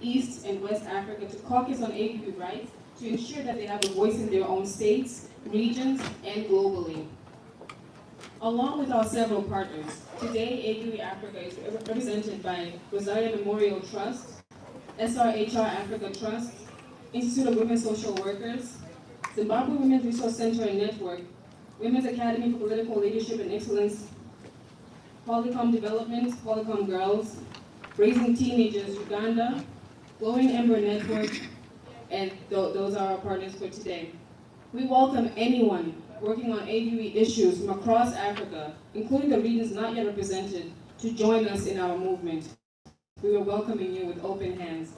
East, and West Africa to caucus on ABU rights to ensure that they have a voice in their own states, regions, and globally. Along with our several partners, today ABU Africa is represented by Rosaria Memorial Trust, SRHR Africa Trust, Institute of Women Social Workers, Zimbabwe Women's Resource Center and Network, Women's Academy for Political Leadership and Excellence, Polycom Development, Polycom Girls, Raising Teenagers Uganda, Glowing Ember Network, and those are our partners for today. We welcome anyone working on ABUE issues from across Africa, including the regions not yet represented, to join us in our movement. We are welcoming you with open hands.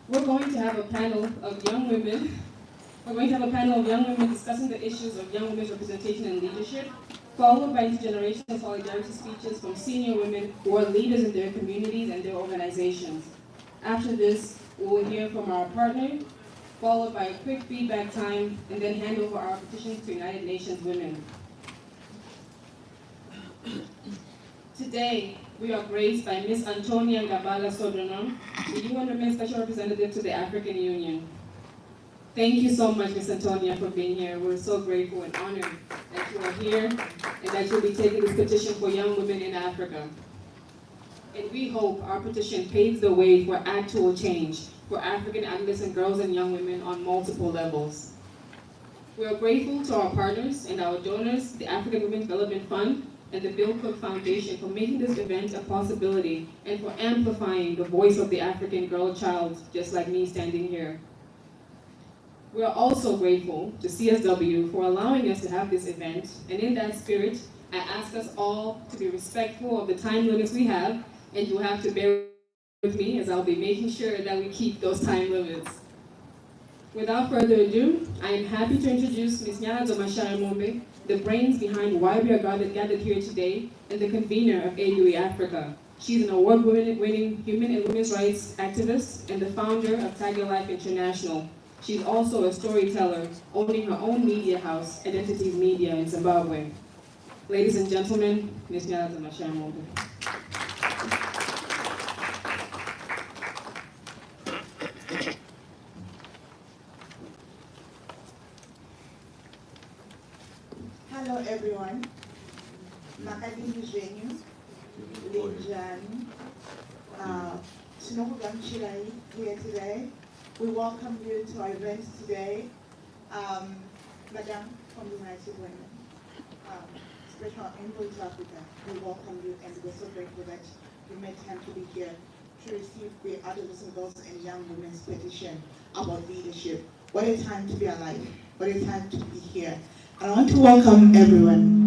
We're going to have a panel of young women. Discussing the issues of young women's representation and leadership, followed by intergenerational solidarity speeches from senior women who are leaders in their communities and their organizations. After this, we will hear from our partner, followed by a quick feedback time, and then hand over our petitions to United Nations Women. Today, we are graced by Ms. Antonia Gabala Sodronom, the UN Women's Special Representative to the African Union. Thank you so much, Ms. Antonia, for being here. We're so grateful and honored that you are here and that you'll be taking this petition for young women in Africa. And we hope our petition paves the way for actual change for African adolescent girls and young women on multiple levels. We are grateful to our partners and our donors, the African Women's Development Fund and the Bill Cook Foundation, for making this event a possibility and for amplifying the voice of the African girl child, just like me standing here. We are also grateful to CSW for allowing us to have this event, and in that spirit, I ask us all to be respectful of the time limits we have, and you'll have to bear with me as I'll be making sure that we keep those time limits. Without further ado, I am happy to introduce Ms. Nyana Domashara-Mombe, the brains behind why we are gathered here today, and the convener of AUE Africa. She's an award-winning human and women's rights activist and the founder of Tiger Life International. She's also a storyteller, owning her own media house, Identities Media in Zimbabwe. Ladies and gentlemen, Ms. Nyana Domashara-Mombe. Hello everyone. Makadini Zvenyu, Linjani, Sinokugam Chirai here today. We welcome you to our event today. Madam from the United Women, Special Envoy to Africa, we welcome you and we're so grateful that you made time to be here to receive the adolescent girls and young women's petition about leadership. What a time to be alive. What a time to be here. I want to welcome everyone.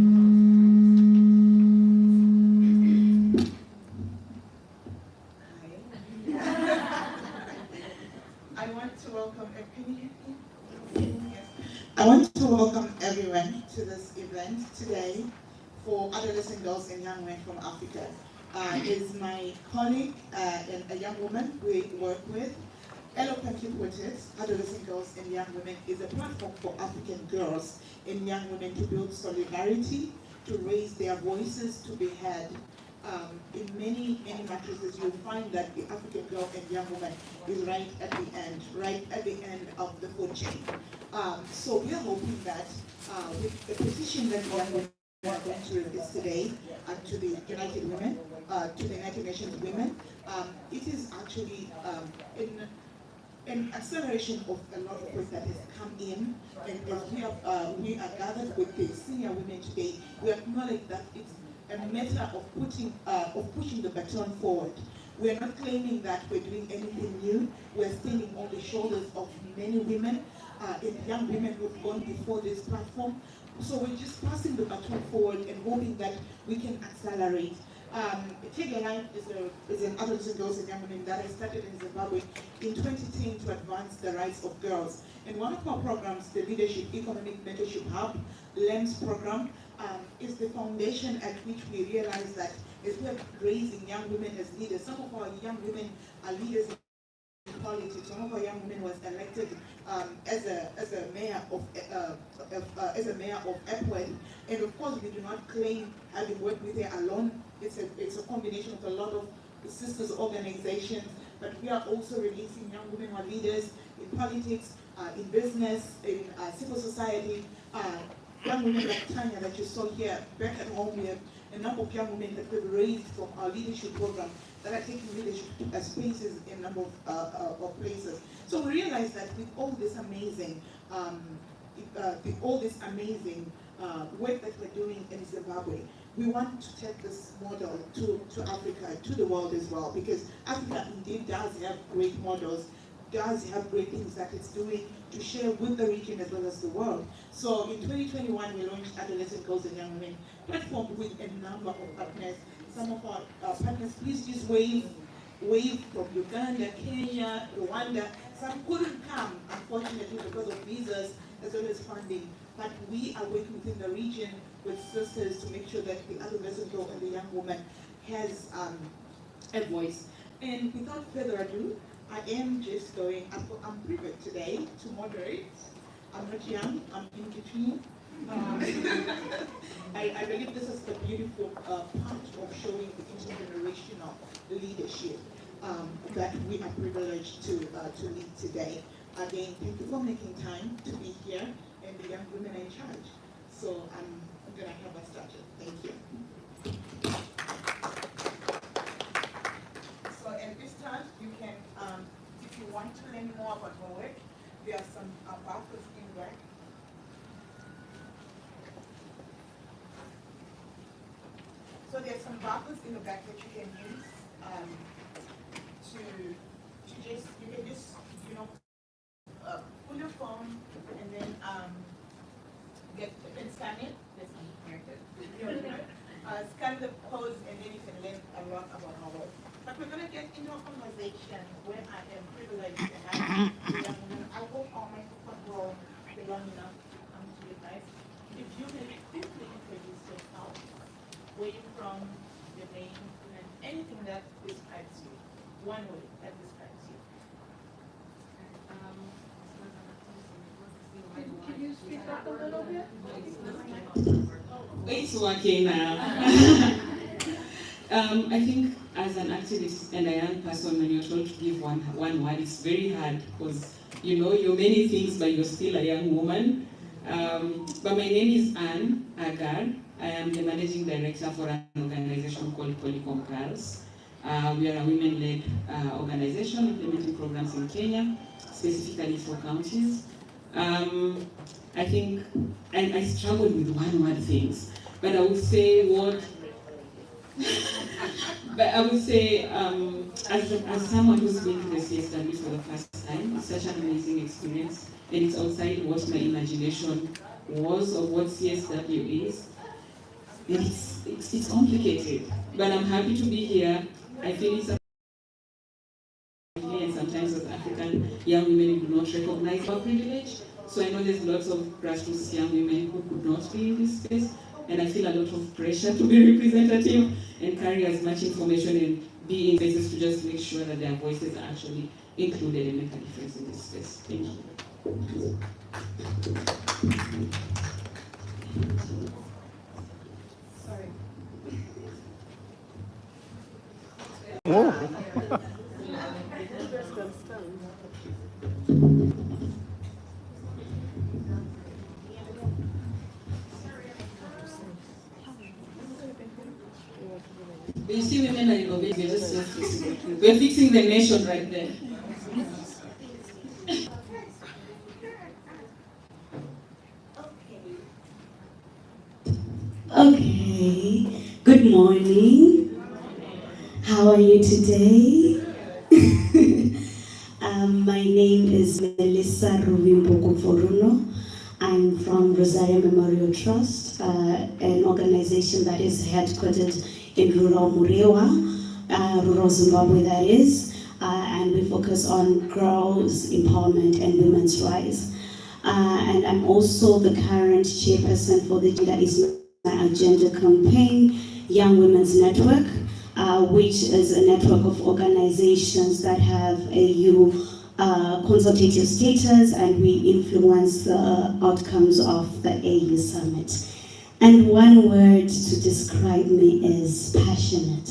I want to welcome everyone to this event today for adolescent girls and young men from Africa. Is my colleague and a young woman we work with. Eloquently put it, adolescent girls and young women is a platform for African girls and young women to build solidarity, to raise their voices, to be heard. In many matrices, you'll find that the African girl and young woman is right at the end of the food chain. So we are hoping that with the position that young women are going to release today to the United Women, to the United Nations Women, it is actually an acceleration of a lot of work that has come in, and as we are gathered with the senior women today, we acknowledge that it's a matter of pushing the baton forward. We are not claiming that we're doing anything new. We're standing on the shoulders of many women, and young women who've gone before this platform. So we're just passing the baton forward and hoping that we can accelerate. Tiger Life is an adolescent girls and young women that I started in Zimbabwe in 2010 to advance the rights of girls. And one of our programs, the Leadership Economic Mentorship Hub, LEMS program, is the foundation at which we realize that as we're raising young women as leaders, some of our young women are leaders in politics. One of our young women was elected as a mayor of Epworth, and of course we do not claim having worked with her alone. It's a combination of a lot of sisters organizations, but we are also releasing young women who are leaders in politics, in business, in civil society. Young women like Tanya that you saw here. Back at home, we have a number of young women that we've raised from our leadership program that are taking leadership spaces in a number of places. So we realize that with all this amazing, work that we're doing in Zimbabwe, we want to take this model to Africa, to the world as well, because Africa indeed does have great models, does have great things that it's doing to share with the region as well as the world. So in 2021, we launched Adolescent Girls and Young Women platform with a number of partners. Some of our partners, please just wave from Uganda, Kenya, Rwanda. Some couldn't come, unfortunately, because of visas as well as funding. But we are working within the region with sisters to make sure that the adolescent girl and the young woman has a voice. And without further ado, I am just going, I'm privileged today to moderate. I'm not young, I'm in between. I believe this is the beautiful part of showing the intergenerational leadership that we are privileged to lead today. Again, thank you for making time to be here, and the young women are in charge. So I'm going to have us started. Thank you. So at this time, you can, if you want to learn more about our work, there are some buffers in there. So there's some buffers in the back that you can use to just, you can just, you know, pull your phone and then scan it. That's not scan the codes and then you can learn a lot about our work. But we're going to get into a conversation where I am privileged to have the young women. I hope our microphone will be long enough to you guys. If you may quickly introduce yourself, where you're from, your name, and anything that describes you. One word that describes you. Can you speak up a little bit? It's working now. I think as an activist and a young person, when you're told to give one word, it's very hard because you know you're many things, but you're still a young woman. But my name is Anne Agar. I am the managing director for an organization called Polycom Girls. We are a women-led organization implementing programs in Kenya, specifically for counties. I think I struggled with one-word things, but I would say as someone who's been to the CSW for the first time, it's such an amazing experience, and it's outside what my imagination was of what CSW is. And it's complicated, but I'm happy to be here. I feel it's a and sometimes as African young women do not recognize our privilege. So I know there's lots of grassroots young women who could not be in this space, and I feel a lot of pressure to be representative and carry as much information and be in spaces to just make sure that their voices are actually included and make a difference in this space. Thank you. Sorry. You see, women are innovative. We're fixing the nation right there. Okay, good morning. How are you today? My name is Melissa Ruvimbo. I'm from Rosario Memorial Trust, an organization that is headquartered in rural Murewa, rural Zimbabwe that is, and we focus on girls' empowerment and women's rights. And I'm also the current chairperson for the Gender is My Agenda campaign, Young Women's Network, which is a network of organizations that have AU consultative status, and we influence the outcomes of the AU Summit. And one word to describe me is passionate.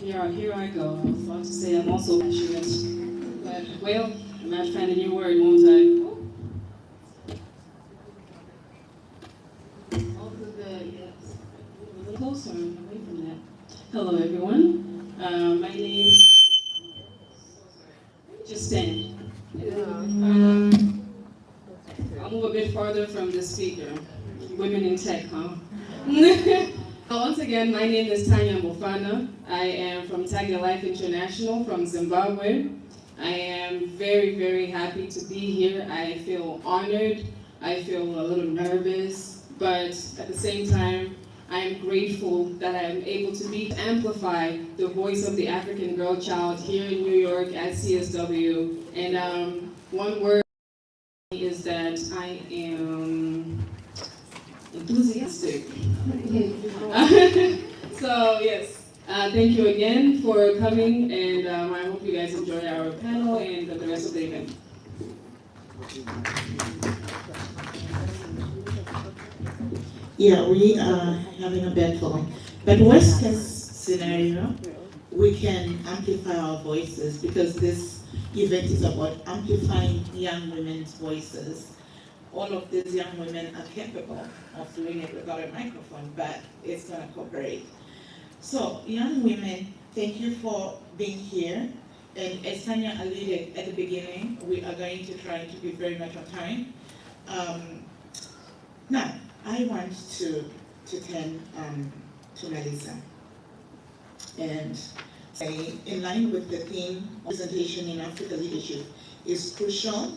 here I go. I was about to say I'm also passionate, but well, I might find a new word, won't I? Yes. A little closer, away from that. Hello, everyone. My name. Just stand. I'll move a bit farther from the speaker. Women in tech, huh? Once again, my name is Tanya Mofana. I am from Tagia Life International from Zimbabwe. I am very, very happy to be here. I feel honored. I feel a little nervous, but at the same time, I am grateful that I am able to amplify the voice of the African girl child here in New York at CSW. And one word is that I am enthusiastic. So yes, thank you again for coming, and I hope you guys enjoy our panel and the rest of the event. Yeah, we are having a battle, but worst case scenario, we can amplify our voices because this event is about amplifying young women's voices. All of these young women are capable of doing it without a microphone, but it's going to cooperate. So, young women, thank you for being here. And as Tanya alluded at the beginning, we are going to try to be very much on time. Now, I want to turn to Melissa and say, in line with the theme, presentation in Africa leadership is crucial,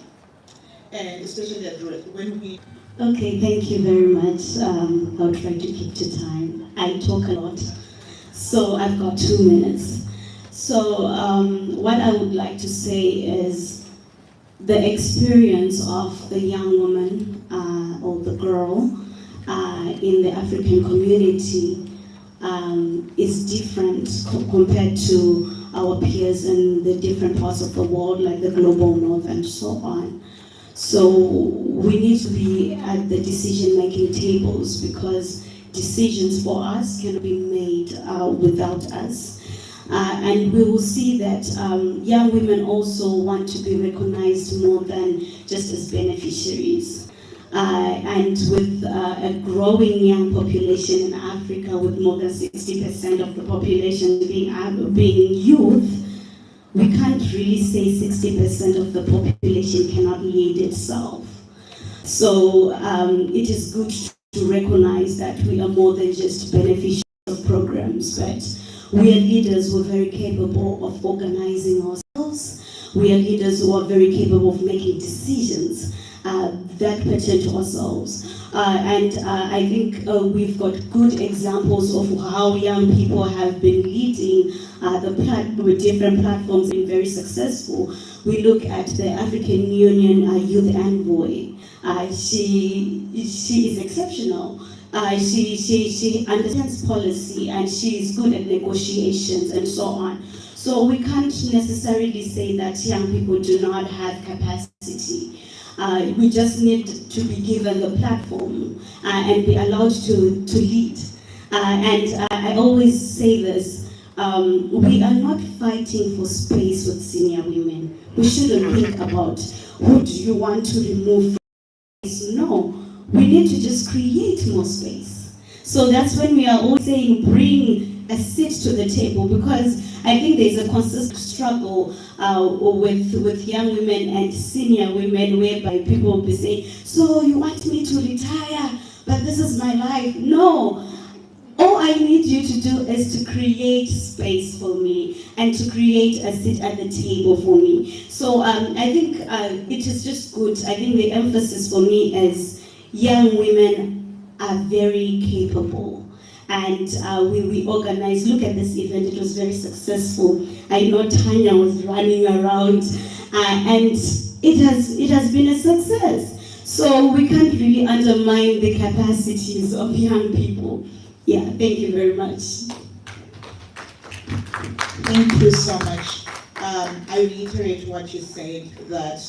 and especially when we... Okay, thank you very much. I'll try to keep to time. I talk a lot, so I've got 2 minutes. So what I would like to say is the experience of the young woman or the girl in the African community is different compared to our peers in the different parts of the world, like the global north and so on. So we need to be at the decision-making tables because decisions for us cannot be made without us. And we will see that young women also want to be recognized more than just as beneficiaries. And with a growing young population in Africa, with more than 60% of the population being youth, we can't really say 60% of the population cannot lead itself. So it is good to recognize that we are more than just beneficiaries of programs, but we are leaders who are very capable of organizing ourselves. We are leaders who are very capable of making decisions that pertain to ourselves. And I think we've got good examples of how young people have been leading with different platforms, being very successful. We look at the African Union Youth Envoy. She is exceptional. She understands policy and she is good at negotiations and so on. So we can't necessarily say that young people do not have capacity. We just need to be given the platform and be allowed to lead. And I always say this, we are not fighting for space with senior women. We shouldn't think about who do you want to remove from space. No, we need to just create more space. So that's when we are always saying bring a seat to the table, because I think there's a consistent struggle with young women and senior women, whereby people will be saying, so you want me to retire, but this is my life. No, all I need you to do is to create space for me and to create a seat at the table for me. So I think it is just good. I think the emphasis for me is young women are very capable. And we organized, look at this event, it was very successful. I know Tanya was running around and it has been a success. So we can't really undermine the capacities of young people. Yeah, thank you very much. Thank you so much. I reiterate what you said, that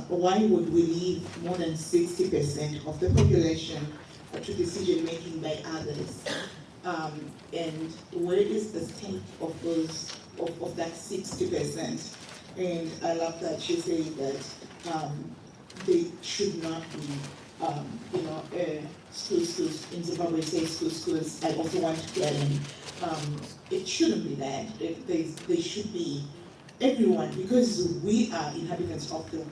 why would we leave more than 60% of the population to decision making by others? And where is the state of those, of that 60%? And I love that she said that they should not be, schools, in Zimbabwe say schools, I also want to get in. It shouldn't be that. They should be everyone, because we are inhabitants of the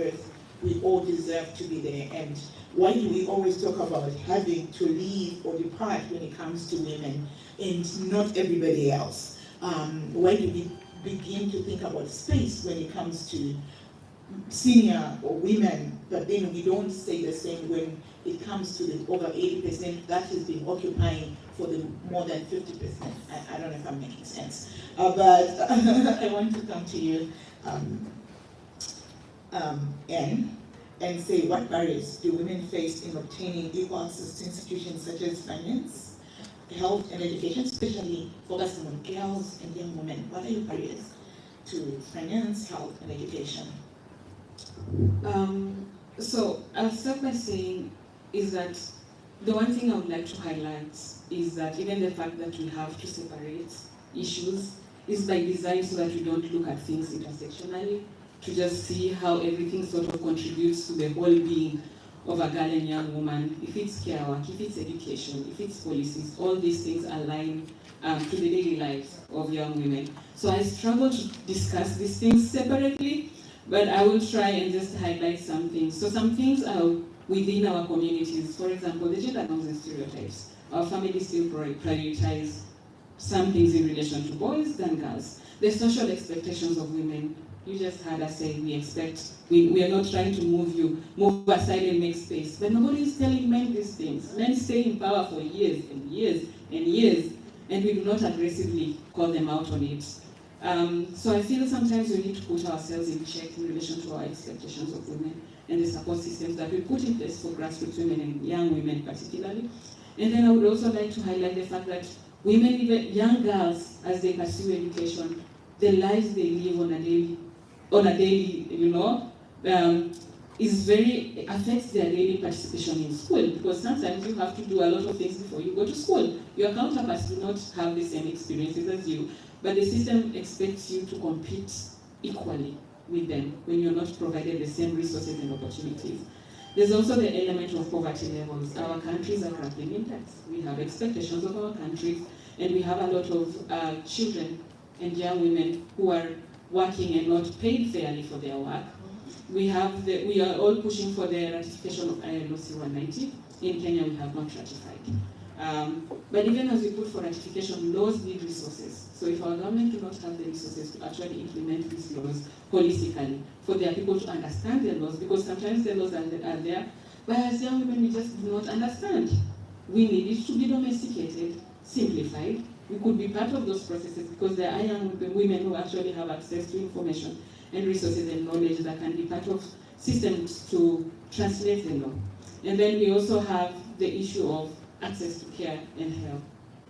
earth. We all deserve to be there. And why do we always talk about having to leave or depart when it comes to women and not everybody else? Why do we begin to think about space when it comes to senior or women, but then we don't say the same when it comes to the over 80% that has been occupying for the more than 50%. I don't know if I'm making sense. But I want to come to you, Anne, and say, what barriers do women face in obtaining equal access to institutions such as finance, health, and education, especially focusing on girls and young women? What are your barriers to finance, health, and education? So I'll start by saying is that the one thing I would like to highlight is that even the fact that we have to separate issues is by design so that we don't look at things intersectionally, to just see how everything sort of contributes to the whole being of a girl and young woman. If it's care work, if it's education, if it's policies, all these things align to the daily lives of young women. So I struggle to discuss these things separately, but I will try and just highlight some things. So some things are within our communities. For example, the gender norms and stereotypes. Our families still prioritize some things in relation to boys than girls. The social expectations of women. You just heard us say we are not trying to move aside and make space. But nobody is telling men these things. Men stay in power for years and years and years, and we do not aggressively call them out on it. So I feel sometimes we need to put ourselves in check in relation to our expectations of women and the support systems that we put in place for grassroots women and young women particularly. And then I would also like to highlight the fact that women, even young girls, as they pursue education, the lives they live on a daily, affects their daily participation in school, because sometimes you have to do a lot of things before you go to school. Your counterparts do not have the same experiences as you, but the system expects you to compete equally with them when you're not provided the same resources and opportunities. There's also the element of poverty levels. Our countries are grappling in that. We have expectations of our countries, and we have a lot of children and young women who are working and not paid fairly for their work. We are all pushing for the ratification of ILO C-190. In Kenya, we have not ratified. But even as we put for ratification, laws need resources. So if our government do not have the resources to actually implement these laws holistically, for their people to understand the laws, because sometimes the laws are there, but as young women, we just do not understand. We need it to be domesticated, simplified. We could be part of those processes because there are young women who actually have access to information and resources and knowledge that can be part of systems to translate the law. And then we also have the issue of access to care and health.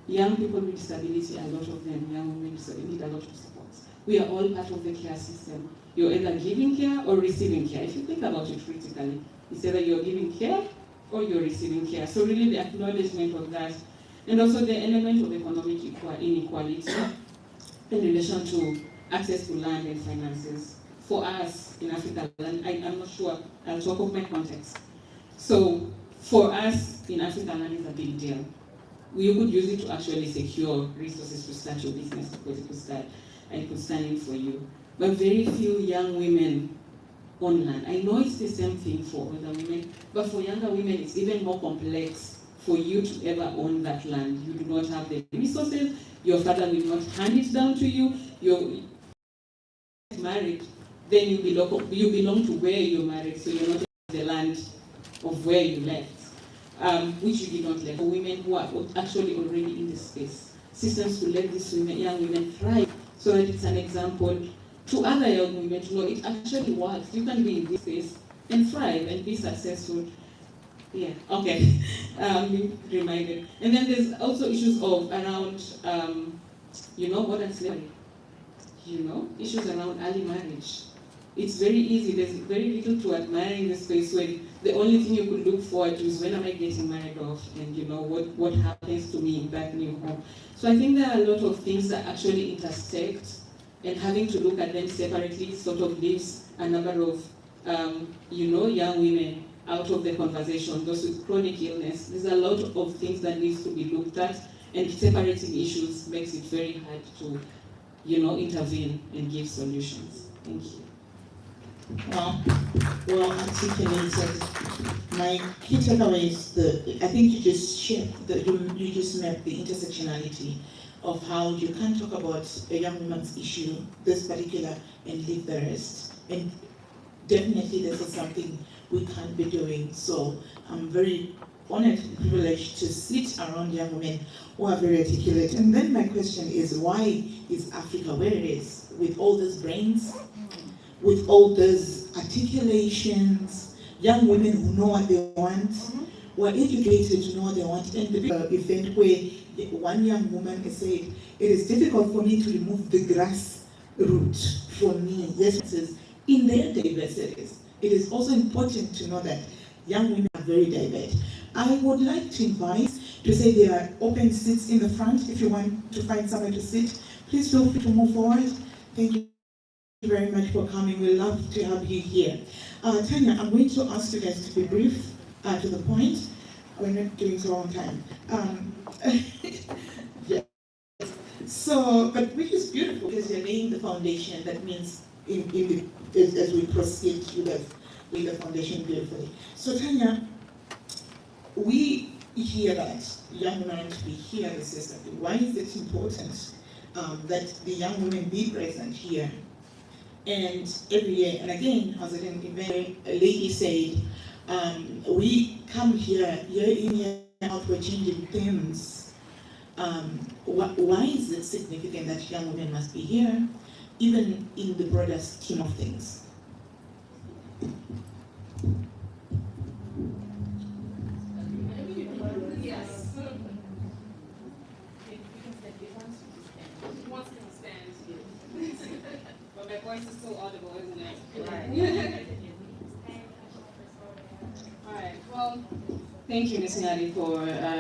Young people with disability, a lot of them, young women with disability, need a lot of support. We are all part of the care system. You're either giving care or receiving care. If you think about it critically, it's either you're giving care or you're receiving care. So really the acknowledgement of that, and also the element of economic inequality in relation to access to land and finances. For us in Africa, I'm not sure, I'll talk of my context. So for us in Africa, land is a big deal. You could use it to actually secure resources to start your business because it could stand in for you. But very few young women own land. I know it's the same thing for other women, but for younger women, it's even more complex for you to ever own that land. You do not have the resources, your father will not hand it down to you, you're married, then you belong to where you're married, so you're not in the land of where you left, which you did not left. For women who are actually already in the space, systems to let these young women thrive, so that it's an example to other young women to know it actually works. You can be in this space and thrive and be successful. Yeah, okay. Be reminded. And then there's also issues of around, modern slavery. Issues around early marriage. it's very easy. There's very little to admire in the space when the only thing you could look forward to is when am I getting married off, and what happens to me in that new home. So I think there are a lot of things that actually intersect, and having to look at them separately sort of leaves a number of young women out of the conversation, those with chronic illness. There's a lot of things that needs to be looked at, and separating issues makes it very hard to, intervene and give solutions. Thank you. Well articulated. My key takeaway is I think you just shared, you just met the intersectionality of how you can talk about a young woman's issue, this particular, and leave the rest. And definitely this is something we can't be doing. So I'm very honored and privileged to sit around young women who are very articulate. And then my question is, why is Africa where it is? With all these brains, with all those articulations, young women who know what they want, who are educated to know what they want. And the event where one young woman has said, it is difficult for me to remove the grass root from me. Yes, it is in their diversities. It is also important to know that young women are very diverse. I would like to invite to say there are open seats in the front. If you want to find somewhere to sit, please feel free to move forward. Thank you very much for coming. We love to have you here. Tanya, I'm going to ask you guys to be brief, to the point. We're not doing so on time. Yeah. So, but which is beautiful because you're laying the foundation. That means as we proceed, you have laid the foundation beautifully. So Tanya, we hear that young women to be here in the system. Why is it important that the young women be present here? And every year, and again, as an event, a lady said, we come here, year in, year out, we're changing themes. Why is it significant that young women must be here, even in the broader scheme of things? Yes. But my voice is so audible, isn't it? Right. All right. Well, thank you, Ms. Nadi, for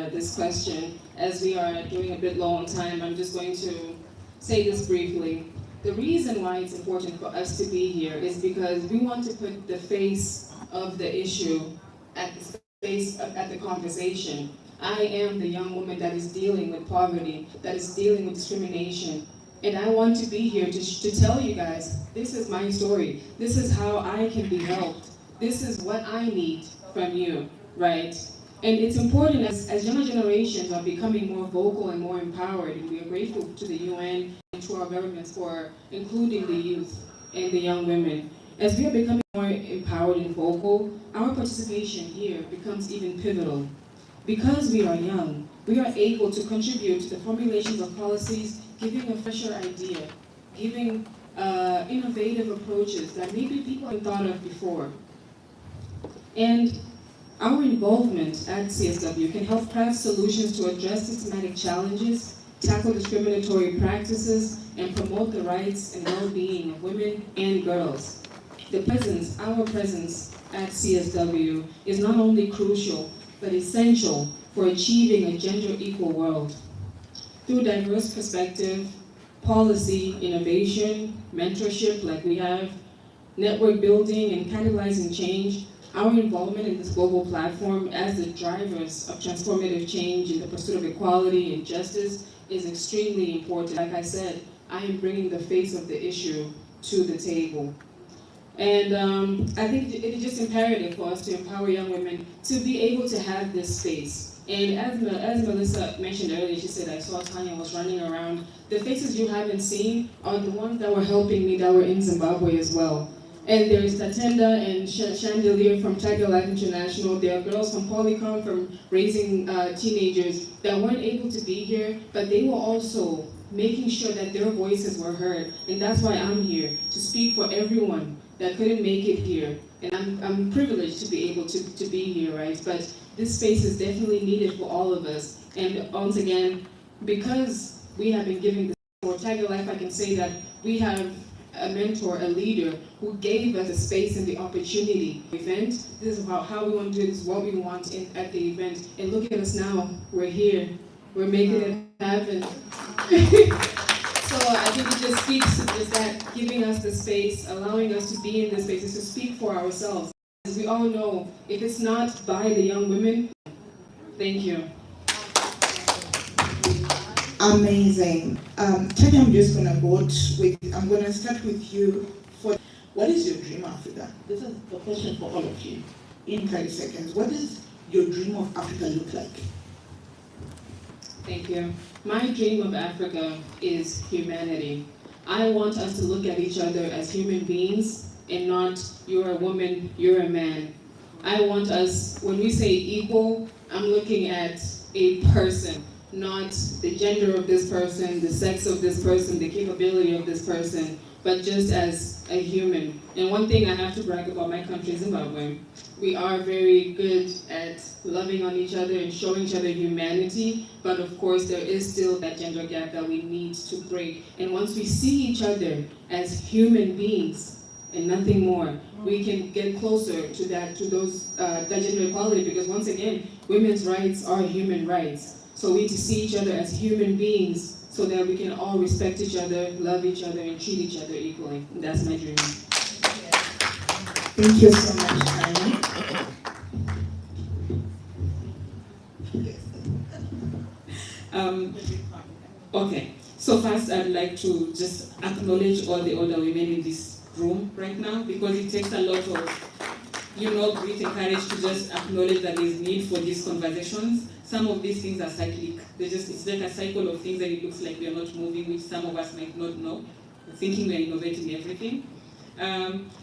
this question. As we are doing a bit low on time, I'm just going to say this briefly. The reason why it's important for us to be here is because we want to put the face of the issue at the face at the conversation. I am the young woman that is dealing with poverty, that is dealing with discrimination. And I want to be here to tell you guys, this is my story. This is how I can be helped. This is what I need from you, right? And it's important as younger generations are becoming more vocal and more empowered, and we are grateful to the UN and to our governments for including the youth and the young women. As we are becoming more empowered and vocal, our participation here becomes even pivotal. Because we are young, we are able to contribute to the formulations of policies, giving a fresher idea, giving innovative approaches that maybe people haven't thought of before. And our involvement at CSW can help craft solutions to address systematic challenges, tackle discriminatory practices, and promote the rights and well-being of women and girls. Our presence at CSW is not only crucial, but essential for achieving a gender-equal world. Through diverse perspective, policy, innovation, mentorship like we have, network building, and catalyzing change, our involvement in this global platform as the drivers of transformative change in the pursuit of equality and justice is extremely important. Like I said, I am bringing the face of the issue to the table. And I think it is just imperative for us to empower young women to be able to have this space. And as Melissa mentioned earlier, she said, I saw Tanya was running around. The faces you haven't seen are the ones that were helping me that were in Zimbabwe as well. And there's Tatenda and Chandelier from Tiger Life International. There are girls from Polycom from raising teenagers that weren't able to be here, but they were also making sure that their voices were heard. And that's why I'm here, to speak for everyone that couldn't make it here. And I'm privileged to be able to be here, right? But this space is definitely needed for all of us. And once again, because we have been giving this for Tiger Life, I can say that we have a mentor, a leader who gave us the space and the opportunity. Event, this is how we want to do it, this is what we want at the event. And look at us now, we're here, we're making it happen. So I think it just speaks to just that, giving us the space, allowing us to be in this space, is to speak for ourselves. As we all know, if it's not by the young women, thank you. Amazing. Tanya, I'm just gonna I'm gonna start with you. What is your dream, Africa? This is a question for all of you. In 30 seconds, what does your dream of Africa look like? Thank you. My dream of Africa is humanity. I want us to look at each other as human beings and not you're a woman, you're a man. I want us, when we say equal, I'm looking at a person, not the gender of this person, the sex of this person, the capability of this person, but just as a human. And one thing I have to brag about my country, Zimbabwe, we are very good at loving on each other and showing each other humanity, but of course there is still that gender gap that we need to break. And once we see each other as human beings and nothing more, we can get closer to that gender equality, because once again, women's rights are human rights. So we need to see each other as human beings so that we can all respect each other, love each other, and treat each other equally. And that's my dream. Thank you so much, Tanya. Okay, so first I'd like to just acknowledge all the older women in this room right now, because it takes a lot of, grit and courage to just acknowledge that there's need for these conversations. Some of these things are cyclic. It's like a cycle of things, and it looks like we're not moving, which some of us might not know, thinking we're innovating everything.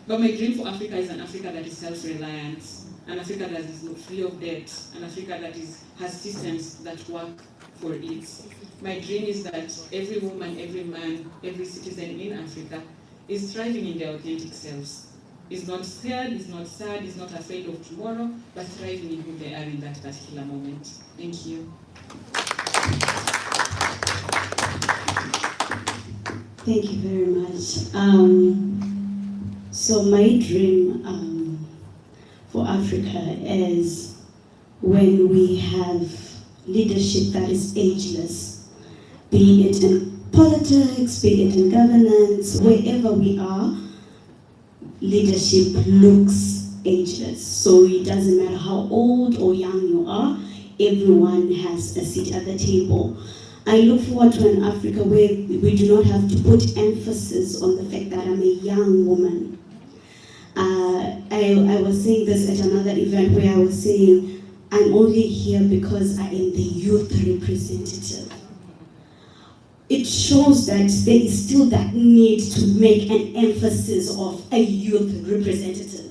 But my dream for Africa is an Africa that is self-reliant, an Africa that is free of debt, an Africa that has systems that work for it. My dream is that every woman, every man, every citizen in Africa is thriving in their authentic selves. Is not scared, is not sad, is not afraid of tomorrow, but thriving in who they are in that particular moment. Thank you. Thank you very much. So my dream for Africa is when we have leadership that is ageless, be it in politics, be it in governance, wherever we are, leadership looks ageless. So it doesn't matter how old or young you are, everyone has a seat at the table. I look forward to an Africa where we do not have to put emphasis on the fact that I'm a young woman. I was saying this at another event where I was saying, I'm only here because I am the youth representative. It shows that there is still that need to make an emphasis of a youth representative.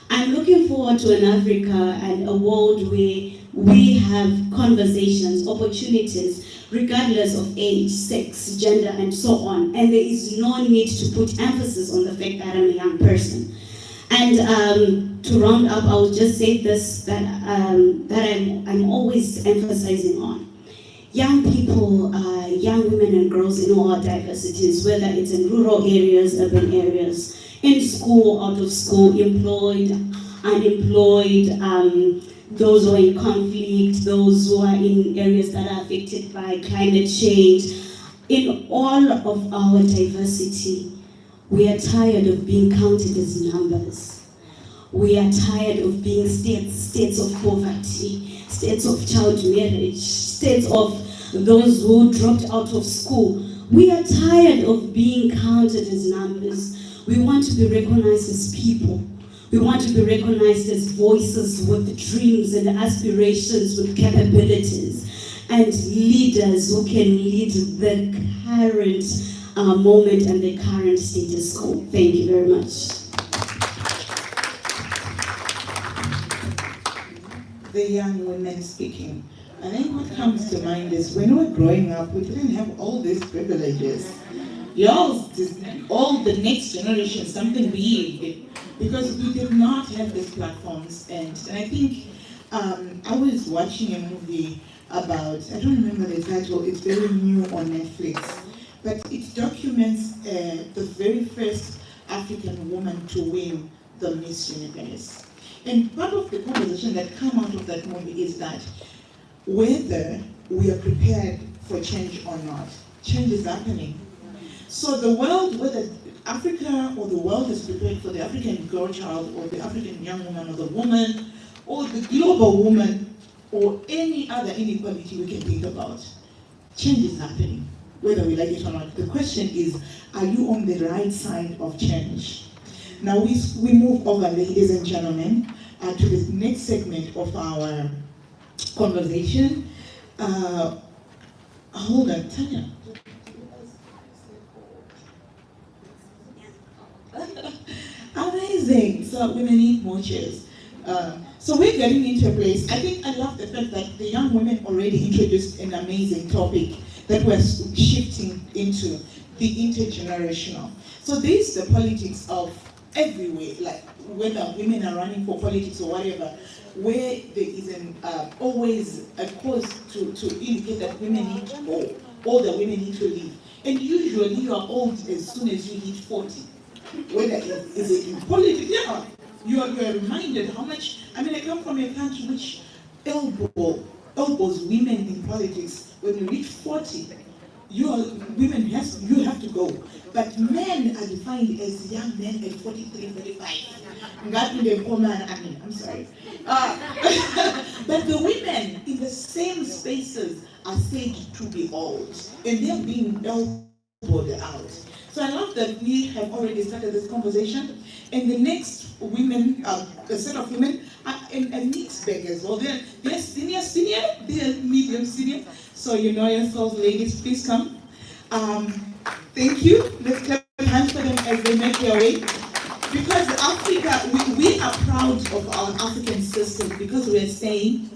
I'm looking forward to an Africa and a world where we have conversations, opportunities, regardless of age, sex, gender, and so on. And there is no need to put emphasis on the fact that I'm a young person. And to round up, I will just say this, that I'm always emphasizing on. Young people, young women and girls in all our diversities, whether it's in rural areas, urban areas, in school, out of school, employed, unemployed, those who are in conflict, those who are in areas that are affected by climate change. In all of our diversity, we are tired of being counted as numbers. We are tired of being states of poverty, states of child marriage, states of those who dropped out of school. We are tired of being counted as numbers. We want to be recognized as people. We want to be recognized as voices with dreams and aspirations, with capabilities, and leaders who can lead the current moment and the current status quo. Thank you very much. The young women speaking. I think what comes to mind is when we were growing up, we didn't have all these privileges. Y'all, all the next generation, something big, because we did not have these platforms. And I think I was watching a movie about, I don't remember the title, it's very new on Netflix, but it documents the very first African woman to win the Miss Universe. And part of the conversation that came out of that movie is that whether we are prepared for change or not, change is happening. So the world, whether Africa or the world is prepared for the African girl child or the African young woman or the woman or the global woman or any other inequality we can think about, change is happening, whether we like it or not. The question is, are you on the right side of change? Now we move over, ladies and gentlemen, to the next segment of our conversation. Hold on, Tanya. Amazing. So women need more chairs. So we're getting into a place. I think I love the fact that the young women already introduced an amazing topic that we're shifting into, the intergenerational. So this is the politics of everywhere, like whether women are running for politics or whatever, where there is always a cause to indicate that women need to go, older women need to leave. And usually you are old as soon as you hit 40. Whether is it in politics, yeah. You are reminded how much, I mean, I come from a country which elbows women in politics. When you reach 40, you have to go. But men are defined as young men at 43, 45. I'm sorry. But the women in the same spaces are said to be old, and they're being elbowed out. So I love that we have already started this conversation, and the next women, a set of women, are in a mixed bag as well. They're senior, they're medium senior. So you know yourselves, ladies, please come. Thank you. Let's clap hands for them as they make their way. Because Africa, we are proud of our African system because we are saying,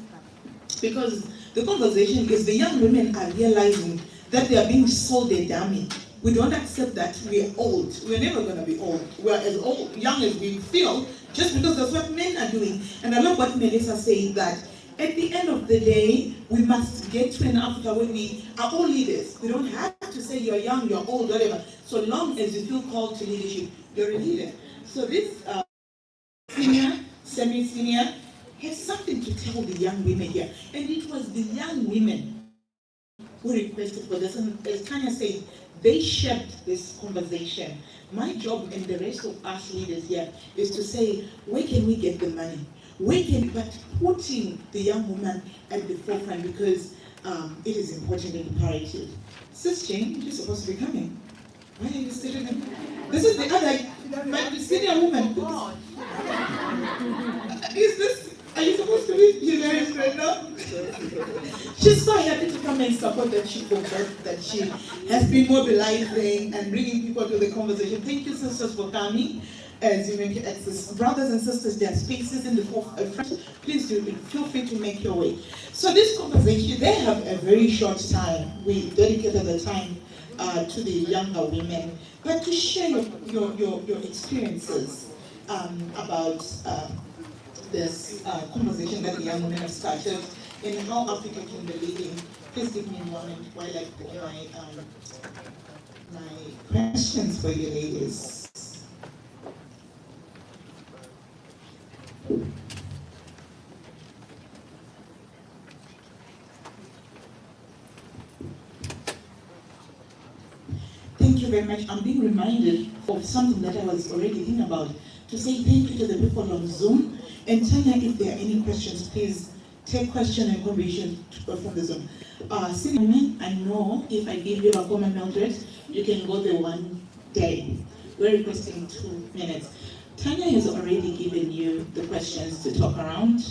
because the conversation is the young women are realizing that they are being sold a dummy. We don't accept that we are old. We're never going to be old. We're as old, young as we feel, just because that's what men are doing. And I love what Melissa said, that at the end of the day, we must get to an Africa where we are all leaders. We don't have to say you're young, you're old, whatever. So long as you feel called to leadership, you're a leader. So this senior, semi-senior, has something to tell the young women here. And it was the young women who requested for this. And as Tanya said, they shaped this conversation. My job and the rest of us leaders here is to say, where can we get the money? But putting the young woman at the forefront because it is important and imperative. Sis Jane, you're supposed to be coming. Why are you sitting there? This is the other, my senior woman. Are you supposed to be hilarious right now? She's so happy to come and support that she forgot that she has been mobilizing and bringing people to the conversation. Thank you, sisters, for coming. As you make access, brothers and sisters, there are spaces in the front. Please do feel free to make your way. So this conversation, they have a very short time. We dedicated the time to the younger women, but to share your experiences about this conversation that the young women have started and how Africa can be leading. Please give me a moment while I put my questions for you ladies. Thank you very much. I'm being reminded of something that I was already thinking about, to say thank you to the people on Zoom. And Tanya, if there are any questions, please take question and contribution from the Zoom. I know if I give you a common Mildred, you can go there one day. We're requesting 2 minutes. Tanya has already given you the questions to talk around,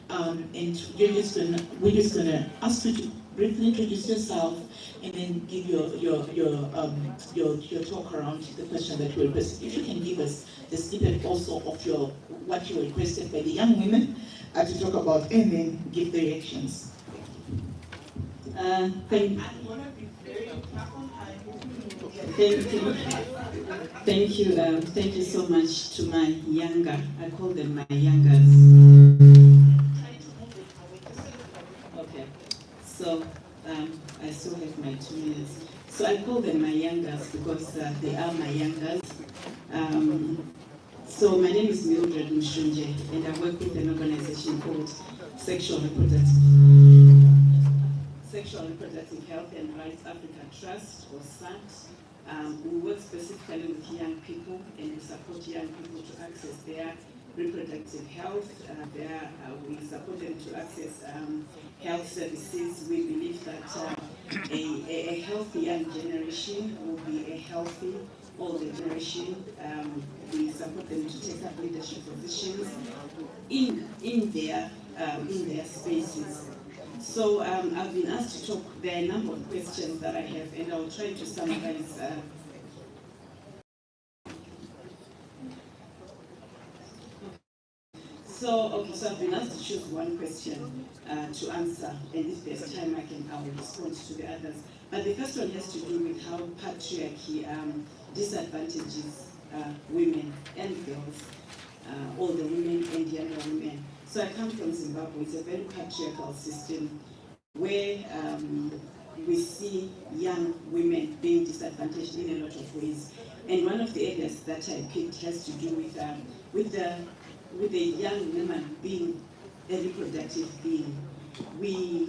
and we're just gonna ask you to briefly introduce yourself and then give your talk around the question that you requested. If you can give us the snippet also of what you requested by the young women to talk about, and then give the reactions. Thank you. Thank you so much to my younger, I call them my youngers. Okay, so I still have my 2 minutes. So I call them my young girls because they are my young girls. So my name is Mildred Mshunje, and I work with an organization called Sexual Reproductive Health and Rights Africa Trust, or SAT. We work specifically with young people, and we support young people to access their reproductive health. We support them to access health services. We believe that a healthy young generation will be a healthy older generation. We support them to take up leadership positions in their spaces. So I've been asked to talk. There are a number of questions that I have, and I'll try to summarize. So I've been asked to choose one question to answer, and if there's time, I will respond to the others. But the first one has to do with how patriarchy disadvantages women and girls, older women and younger women. So I come from Zimbabwe. It's a very patriarchal system where we see young women being disadvantaged in a lot of ways. And one of the areas that I picked has to do with a young woman being a reproductive being. We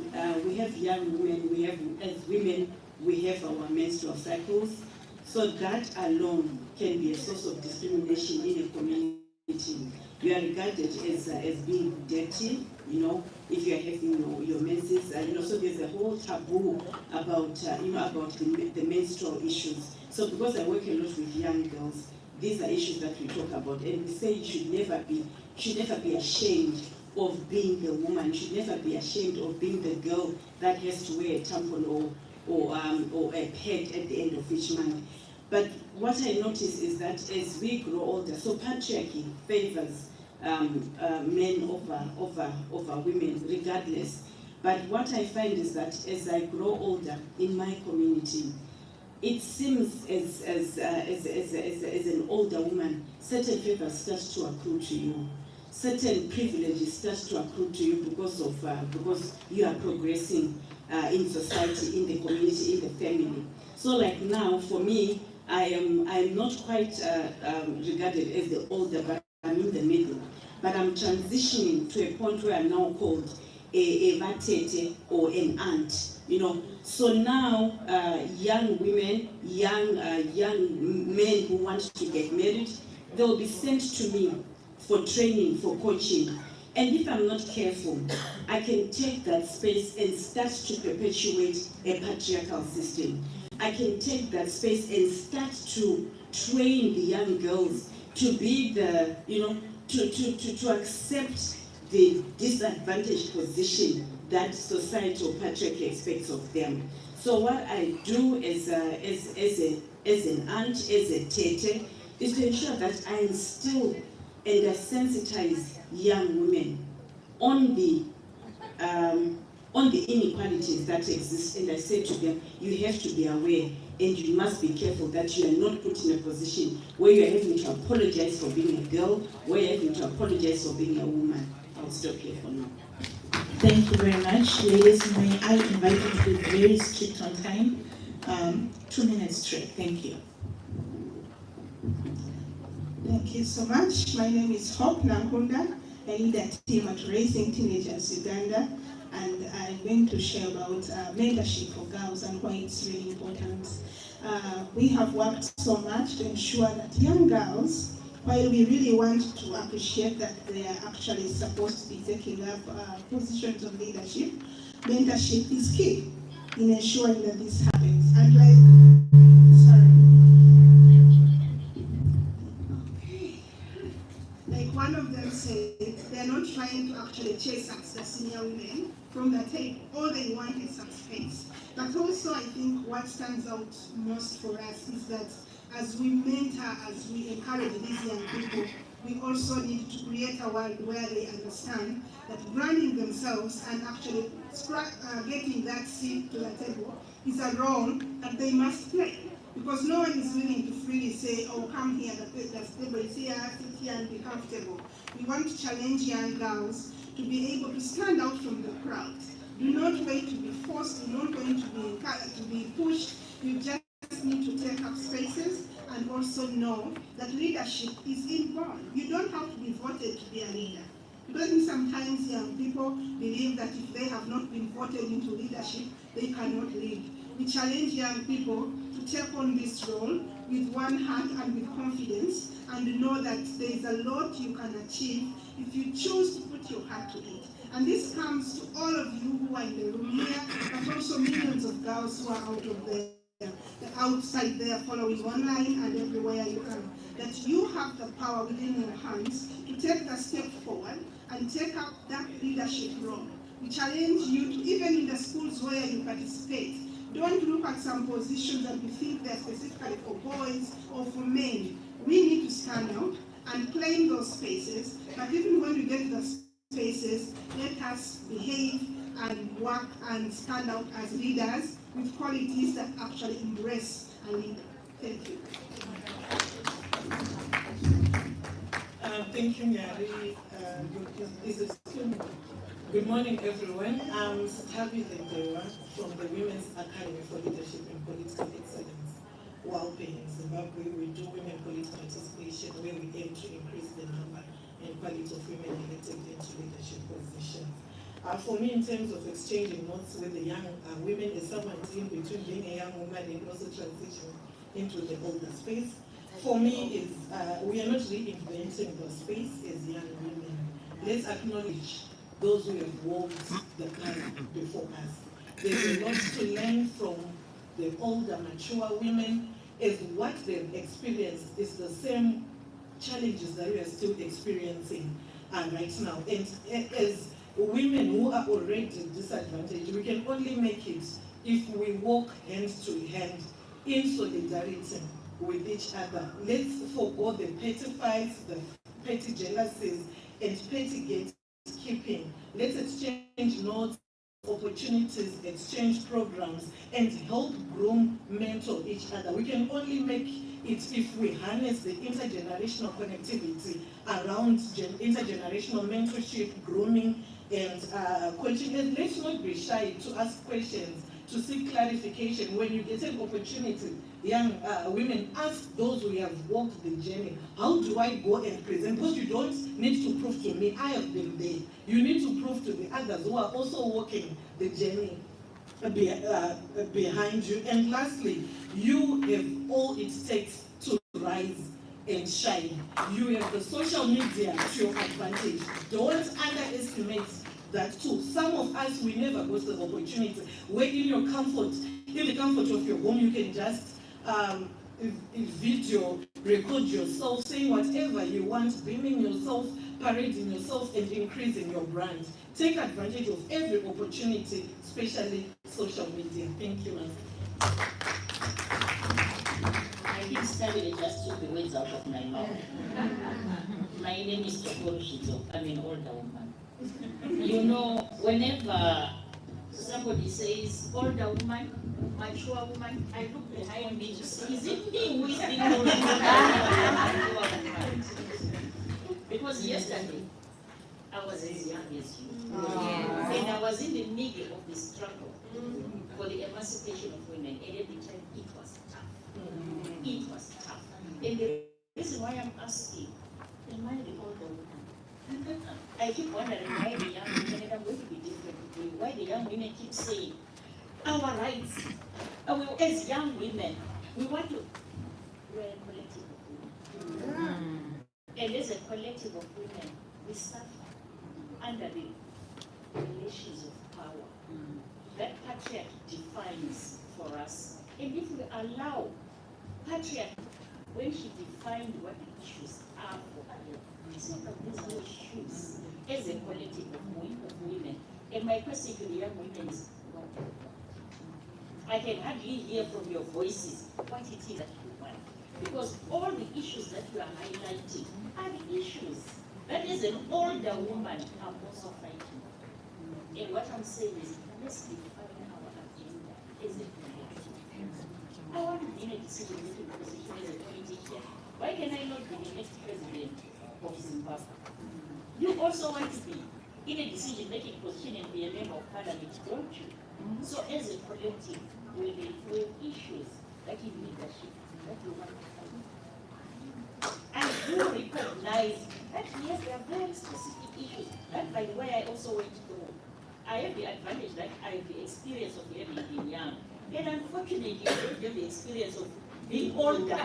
have young women, as women, we have our menstrual cycles. So that alone can be a source of discrimination in a community. You are regarded as being dirty, if you are having your menses, so there's a whole taboo about, about the menstrual issues. So because I work a lot with young girls, these are issues that we talk about, and we say you should never be ashamed of being a woman. You should never be ashamed of being the girl that has to wear a tampon or a pad at the end of each month. But what I notice is that as we grow older, so patriarchy favors men over women, regardless. But what I find is that as I grow older in my community, it seems as an older woman, certain favors start to accrue to you. Certain privileges start to accrue to you because you are progressing in society, in the community, in the family. So like now, for me, I'm not quite regarded as the older, but I'm in the middle. But I'm transitioning to a point where I'm now called a vatete or an aunt. So now young women, young men who want to get married, they'll be sent to me for training, for coaching. And if I'm not careful, I can take that space and start to perpetuate a patriarchal system. I can take that space and start to train the young girls to be the, to accept the disadvantaged position that societal patriarchy expects of them. So what I do as an aunt, as a tete, is to ensure that I instill and I sensitize young women on the inequalities that exist, and I say to them, you have to be aware and you must be careful that you are not put in a position where you are having to apologize for being a girl, where you are having to apologize for being a woman. I'll stop here for now. Thank you very much. Ladies, may I invite you to be very strict on time. 2 minutes straight. Thank you. Thank you so much. My name is Hope Nankunda. I lead a team at Raising Teenagers Uganda, and I'm going to share about mentorship for girls and why it's really important. We have worked so much to ensure that young girls, while we really want to appreciate that they are actually supposed to be taking up positions of leadership, mentorship is key in ensuring that this happens. And like one of them said, they're not trying to actually chase us, the senior women, from the table. All they want is some space. But also, I think what stands out most for us is that as we mentor, as we encourage these young people, we also need to create a world where they understand that branding themselves and actually getting that seat to the table is a role that they must play. Because no one is willing to freely say, oh, come here, the table is here, sit here and be comfortable. We want to challenge young girls to be able to stand out from the crowd. Do not wait to be forced, do not wait to be pushed You just need to take up spaces and also know that leadership is inborn. You don't have to be voted to be a leader. Because sometimes young people believe that if they have not been voted into leadership, they cannot lead. We challenge young people to take on this role with one heart and with confidence, and know that there is a lot you can achieve if you choose to put your heart to it. And this comes to all of you who are in the room here, but also millions of girls who are outside there following online and everywhere you can, that you have the power within your hands to take the step forward and take up that leadership role. We challenge you to, even in the schools where you participate, don't look at some positions and you think they're specifically for boys or for men. We need to stand out and claim those spaces, but even when we get to the spaces, let us behave and work and stand out as leaders with qualities that actually embrace a leader. Thank you. Thank you, Nyari. Good morning, everyone. I'm Tabi Ledewa from the Women's Academy for Leadership and Political Excellence. WALPE in Zimbabwe, we do women political participation where we aim to increase the number and quality of women elected into leadership positions. For me, in terms of exchanging notes with the young women, as someone in between being a young woman and also transitioning into the older space, for me, is we are not reinventing the space as young women. Let's acknowledge those who have walked the path before us. There's a lot to learn from the older, mature women, as what they've experienced is the same challenges that we are still experiencing right now. And as women who are already disadvantaged, we can only make it if we walk hand to hand in solidarity with each other. Let's forgo the petty fights, the petty jealousies, and petty gatekeeping. Let's exchange notes, opportunities, exchange programs, and help groom, mentor each other. We can only make it if we harness the intergenerational connectivity around intergenerational mentorship, grooming, and coaching. And let's not be shy to ask questions, to seek clarification. When you get an opportunity, young women, ask those who have walked the journey, how do I go and present? Because you don't need to prove to me, I have been there. You need to prove to the others who are also walking the journey behind you. And lastly, you have all it takes to rise and shine. You have the social media to your advantage. Don't underestimate that too. Some of us, we never got the opportunity where in your comfort, in the comfort of your home, you can just video record yourself, saying whatever you want, beaming yourself, parading yourself, and increasing your brand. Take advantage of every opportunity, especially social media. Thank you. I think Stanley just took the words out of my mouth. My name is Tokoru Shizo. I'm an older woman. You know, whenever somebody says older woman, mature woman, I look behind me to see, is it me who is being older woman? Because yesterday, I was as young as you. And I was in the middle of the struggle for the emancipation of women. And every time it was tough. It was tough. And the reason why I'm asking, am I the older woman? I keep wondering why the young women, and I'm going to be different with you, why the young women keep saying, our rights, as young women, we want to, we're a collective of women. And as a collective of women, we suffer under the relations of power that patriarchy defines for us. And if we allow patriarchy, when she defined what the issues are for her, instead of these no issues as a collective of women. And my question to the young women is, what do you want? I can hardly hear from your voices what it is that you want. Because all the issues that you are highlighting are the issues that as an older woman I'm also fighting. And what I'm saying is, let's define our agenda as a collective. I want to be in a decision-making position as a politician. Why can I not be the next president of Zimbabwe? You also want to be in a decision-making position and be a member of parliament, don't you? So as a collective, we issues that in leadership that you want to fight. And you recognize that yes, there are very specific issues. That, by the way, I also went through. I have the advantage that I have the experience of having been young. And unfortunately, I don't have the experience of being older.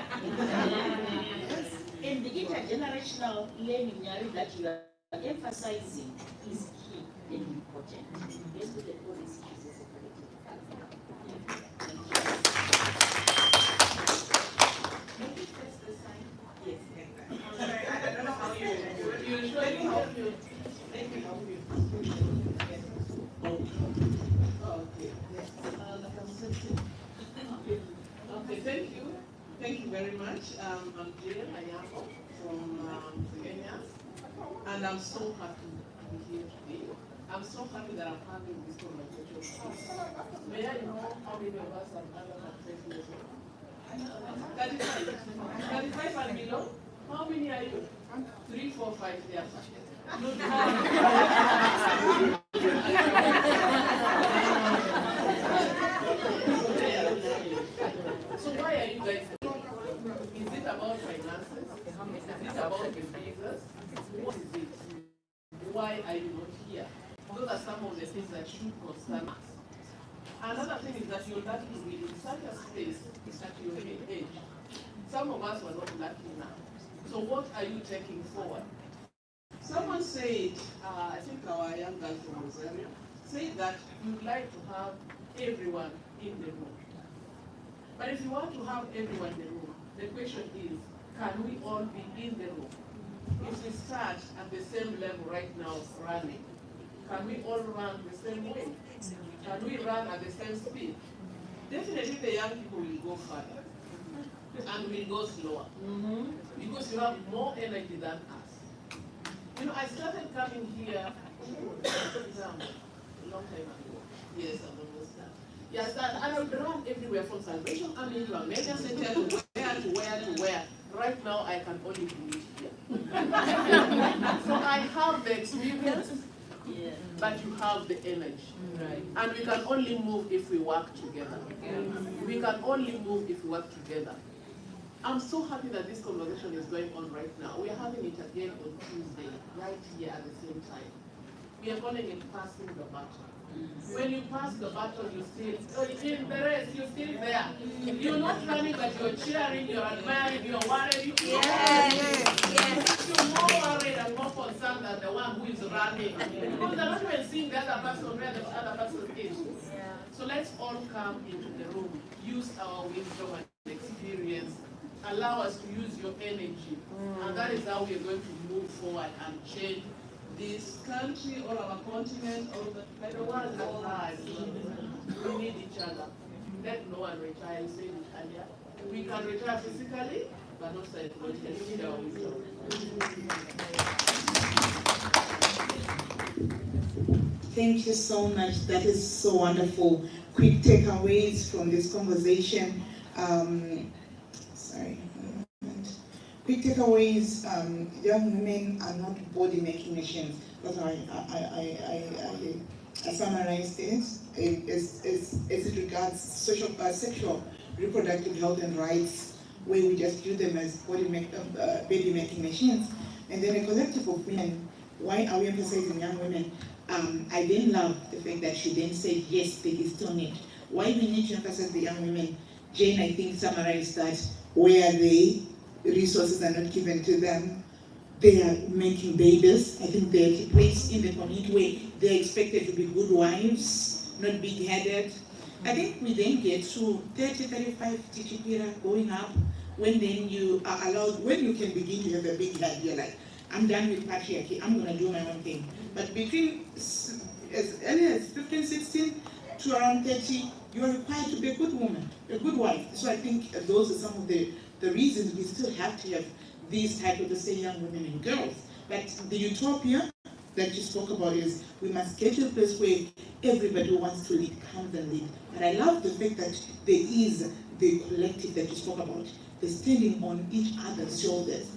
And the intergenerational learning that you are emphasizing is key and important. Let's put all these issues as a collective. Thank you. Maybe press the sign. Yes. I'm sorry, I don't know how you usually help you. Let me help you. Okay. Okay, thank you. Thank you very much. I'm Jill Ayamo from Kenya, and I'm so happy to be here today. I'm so happy that I'm having this conversation. May I know how many of us are under 35 years old? 35. 35 and below? How many are you? 3, 4, 5, yeah. So why are you guys here? Is it about finances? Is it about the business? What is it? Why are you not here? Those are some of the things that should concern us. Another thing is that you're lucky to be in such a space at your age. Some of us were not lucky now. So what are you taking forward? Someone said, I think our young girl from Rosario, said that you'd like to have everyone in the room. But if you want to have everyone in the room, the question is, can we all be in the room? If we start at the same level right now running, can we all run the same way? Can we run at the same speed? Definitely the young people will go further and will go slower because you have more energy than us. You know, I started coming here a long time ago. Yes, I'm almost done. Yes, and I would run everywhere from Salvation Army to a major center to where. Right now, I can only do it here. So I have the experience, but you have the energy. Right. And we can only move if we work together. We can only move if we work together. I'm so happy that this conversation is going on right now. We are having it again on Tuesday, right here at the same time. We are calling it passing the baton. When you pass the baton, you still, in the race, you're still there. You're not running, but you're cheering, you're admiring, you're worried. You're more worried and more concerned than the one who is running. Because they're not even seeing the other person where the other person is. So let's all come into the room, use our wisdom and experience, allow us to use your energy. And that is how we're going to move forward and change this country, or our continent, or the world at large. We need each other. Let no one retire. You said it earlier. We can retire physically, but not psychologically. We need our wisdom. Thank you so much. That is so wonderful. Quick takeaways from this conversation. Quick takeaways, young women are not body-making machines. That's how I summarized it. As it regards sexual reproductive health and rights, where we just view them as baby-making machines. And then a collective of women, why are we emphasizing young women? I then love the fact that she then said, yes, there is still need. Why we need to emphasize the young women? Jane, I think, summarized that where the resources are not given to them, they are making babies. I think they're placed in the community where they're expected to be good wives, not big-headed. I think we then get to 30, 35, Tichipira going up, when then you are allowed, when you can begin to have a big head, you're like, I'm done with patriarchy, I'm gonna do my own thing. But between as early as 15, 16 to around 30, you are required to be a good woman, a good wife. So I think those are some of the reasons we still have to have these type of, say, young women and girls. But the utopia that you spoke about is we must get to a place where everybody who wants to lead comes and lead. But I love the fact that there is the collective that you spoke about, the standing on each other's shoulders.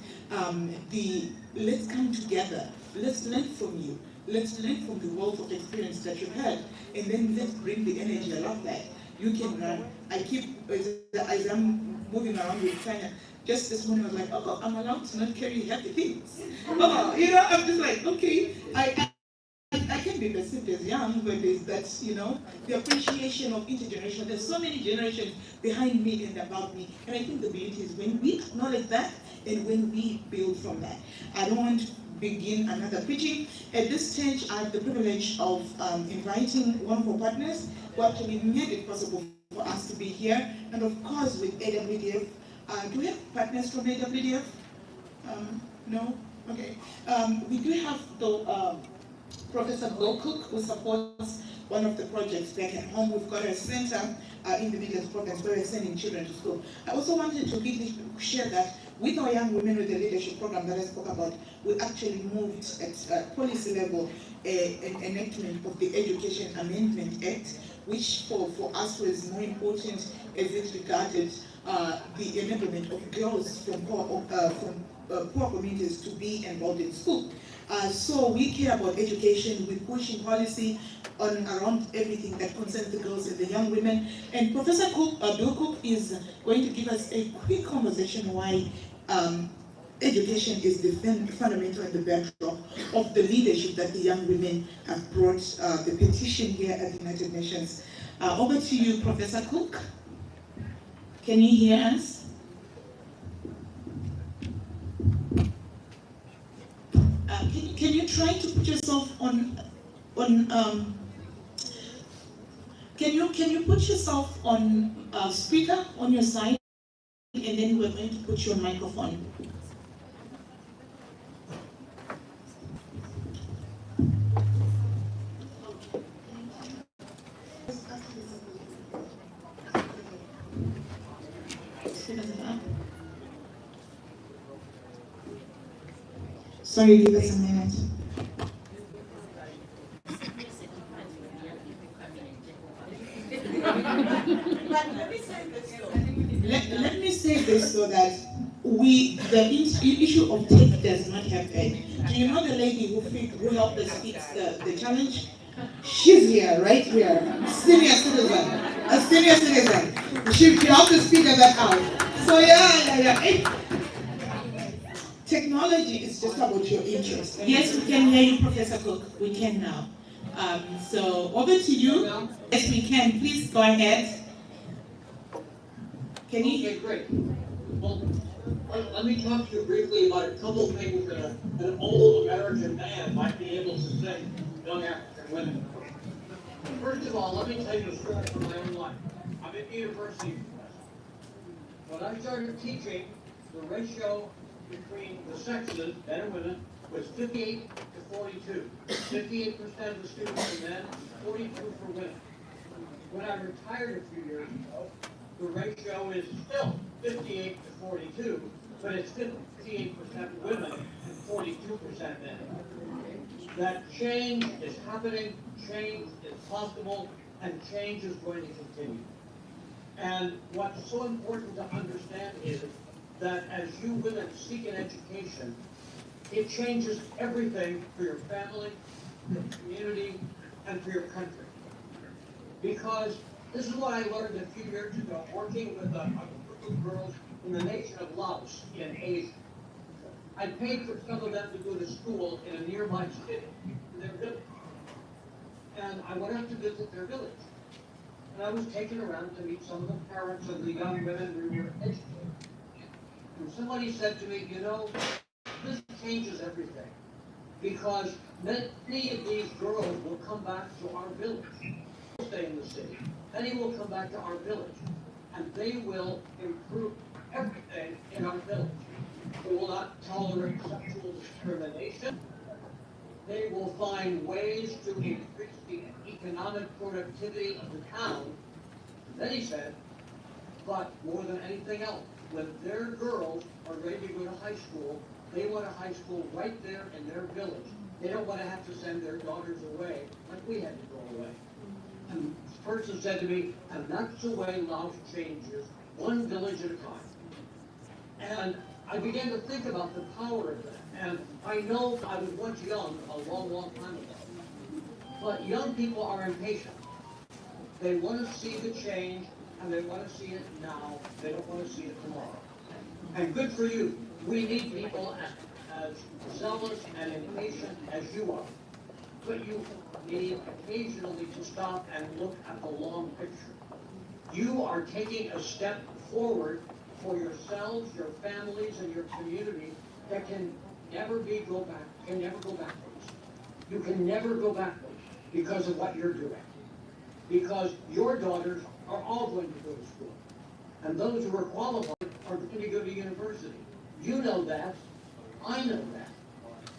Let's come together, let's learn from you, let's learn from the wealth of experience that you've had, and then let's bring the energy. I love that. you can run. I keep, as I'm moving around with Tanya, just this morning I was like, oh, I'm allowed to not carry heavy things. Oh, I'm just like, okay, I can be perceived as young, but there's that, the appreciation of intergenerational. There's so many generations behind me and above me. And I think the beauty is when we acknowledge that and when we build from that. I don't want to begin another preaching. At this stage, I have the privilege of inviting one of our partners who actually made it possible for us to be here. And of course, with AWDF. Do we have partners from AWDF? No? Okay. We do have the Professor Bill Cook, who supports one of the projects back at home. We've got a center in the Midlands province where we're sending children to school. I also wanted to quickly share that with our young women with the leadership program that I spoke about, we actually moved at policy level an enactment of the Education Amendment Act, which for us was more important as it regarded the enablement of girls from poor communities to be enrolled in school. So we care about education, we're pushing policy on around everything that concerns the girls and the young women. And Professor Bill Cook is going to give us a quick conversation why education is the fundamental and the backdrop of the leadership that the young women have brought the petition here at the United Nations. Over to you, Professor Cook. Can you hear us? Can you try to put yourself on can you put yourself on speaker on your side, and then we're going to put you on microphone. Sorry, give us a minute. Let me say this so that the issue of tech does not happen. Do you know the lady who helped us fix the challenge? She's here, right here. Senior citizen. A senior citizen. She helped us figure that out. So yeah. Technology is just about your interest. Yes, we can hear you, Professor Cook. We can now. So over to you. Yes, we can. Please go ahead. Can you? Okay, great. Well, let me talk to you briefly about a couple of things that an old American man might be able to say to young African women. First of all, let me tell you a story from my own life. I'm at university professor. When I started teaching, the ratio between the sexes, men and women, was 58 to 42. 58% of the students were men, 42 for women. When I retired a few years ago, the ratio is still 58 to 42, but it's 58% women and 42% men. That change is happening, change is possible, and change is going to continue. And what's so important to understand is that as you women seek an education, it changes everything for your family, your community, and for your country. Because this is what I learned a few years ago, working with a group of girls in the nation of Laos in Asia. I paid for some of them to go to school in a nearby city, in their village. And I went out to visit their village. And I was taken around to meet some of the parents of the young women we were educating. And somebody said to me, this changes everything. Because many of these girls will come back to our village. They'll stay in the city. Many will come back to our village. And they will improve everything in our village. They will not tolerate sexual discrimination. They will find ways to increase the economic productivity of the town. Then he said, but more than anything else, when their girls are ready to go to high school, they want a high school right there in their village. They don't want to have to send their daughters away like we had to go away. And this person said to me, and that's the way Laos changes, one village at a time. And I began to think about the power of that. And I know I was once young, a long, long time ago. But young people are impatient. They want to see the change, and they want to see it now. They don't want to see it tomorrow. And good for you. We need people as zealous and impatient as you are. But you need occasionally to stop and look at the long picture. You are taking a step forward for yourselves, your families, and your community that can never go backwards. You can never go backwards because of what you're doing. Because your daughters are all going to go to school. And those who are qualified are going to go to university. You know that. I know that.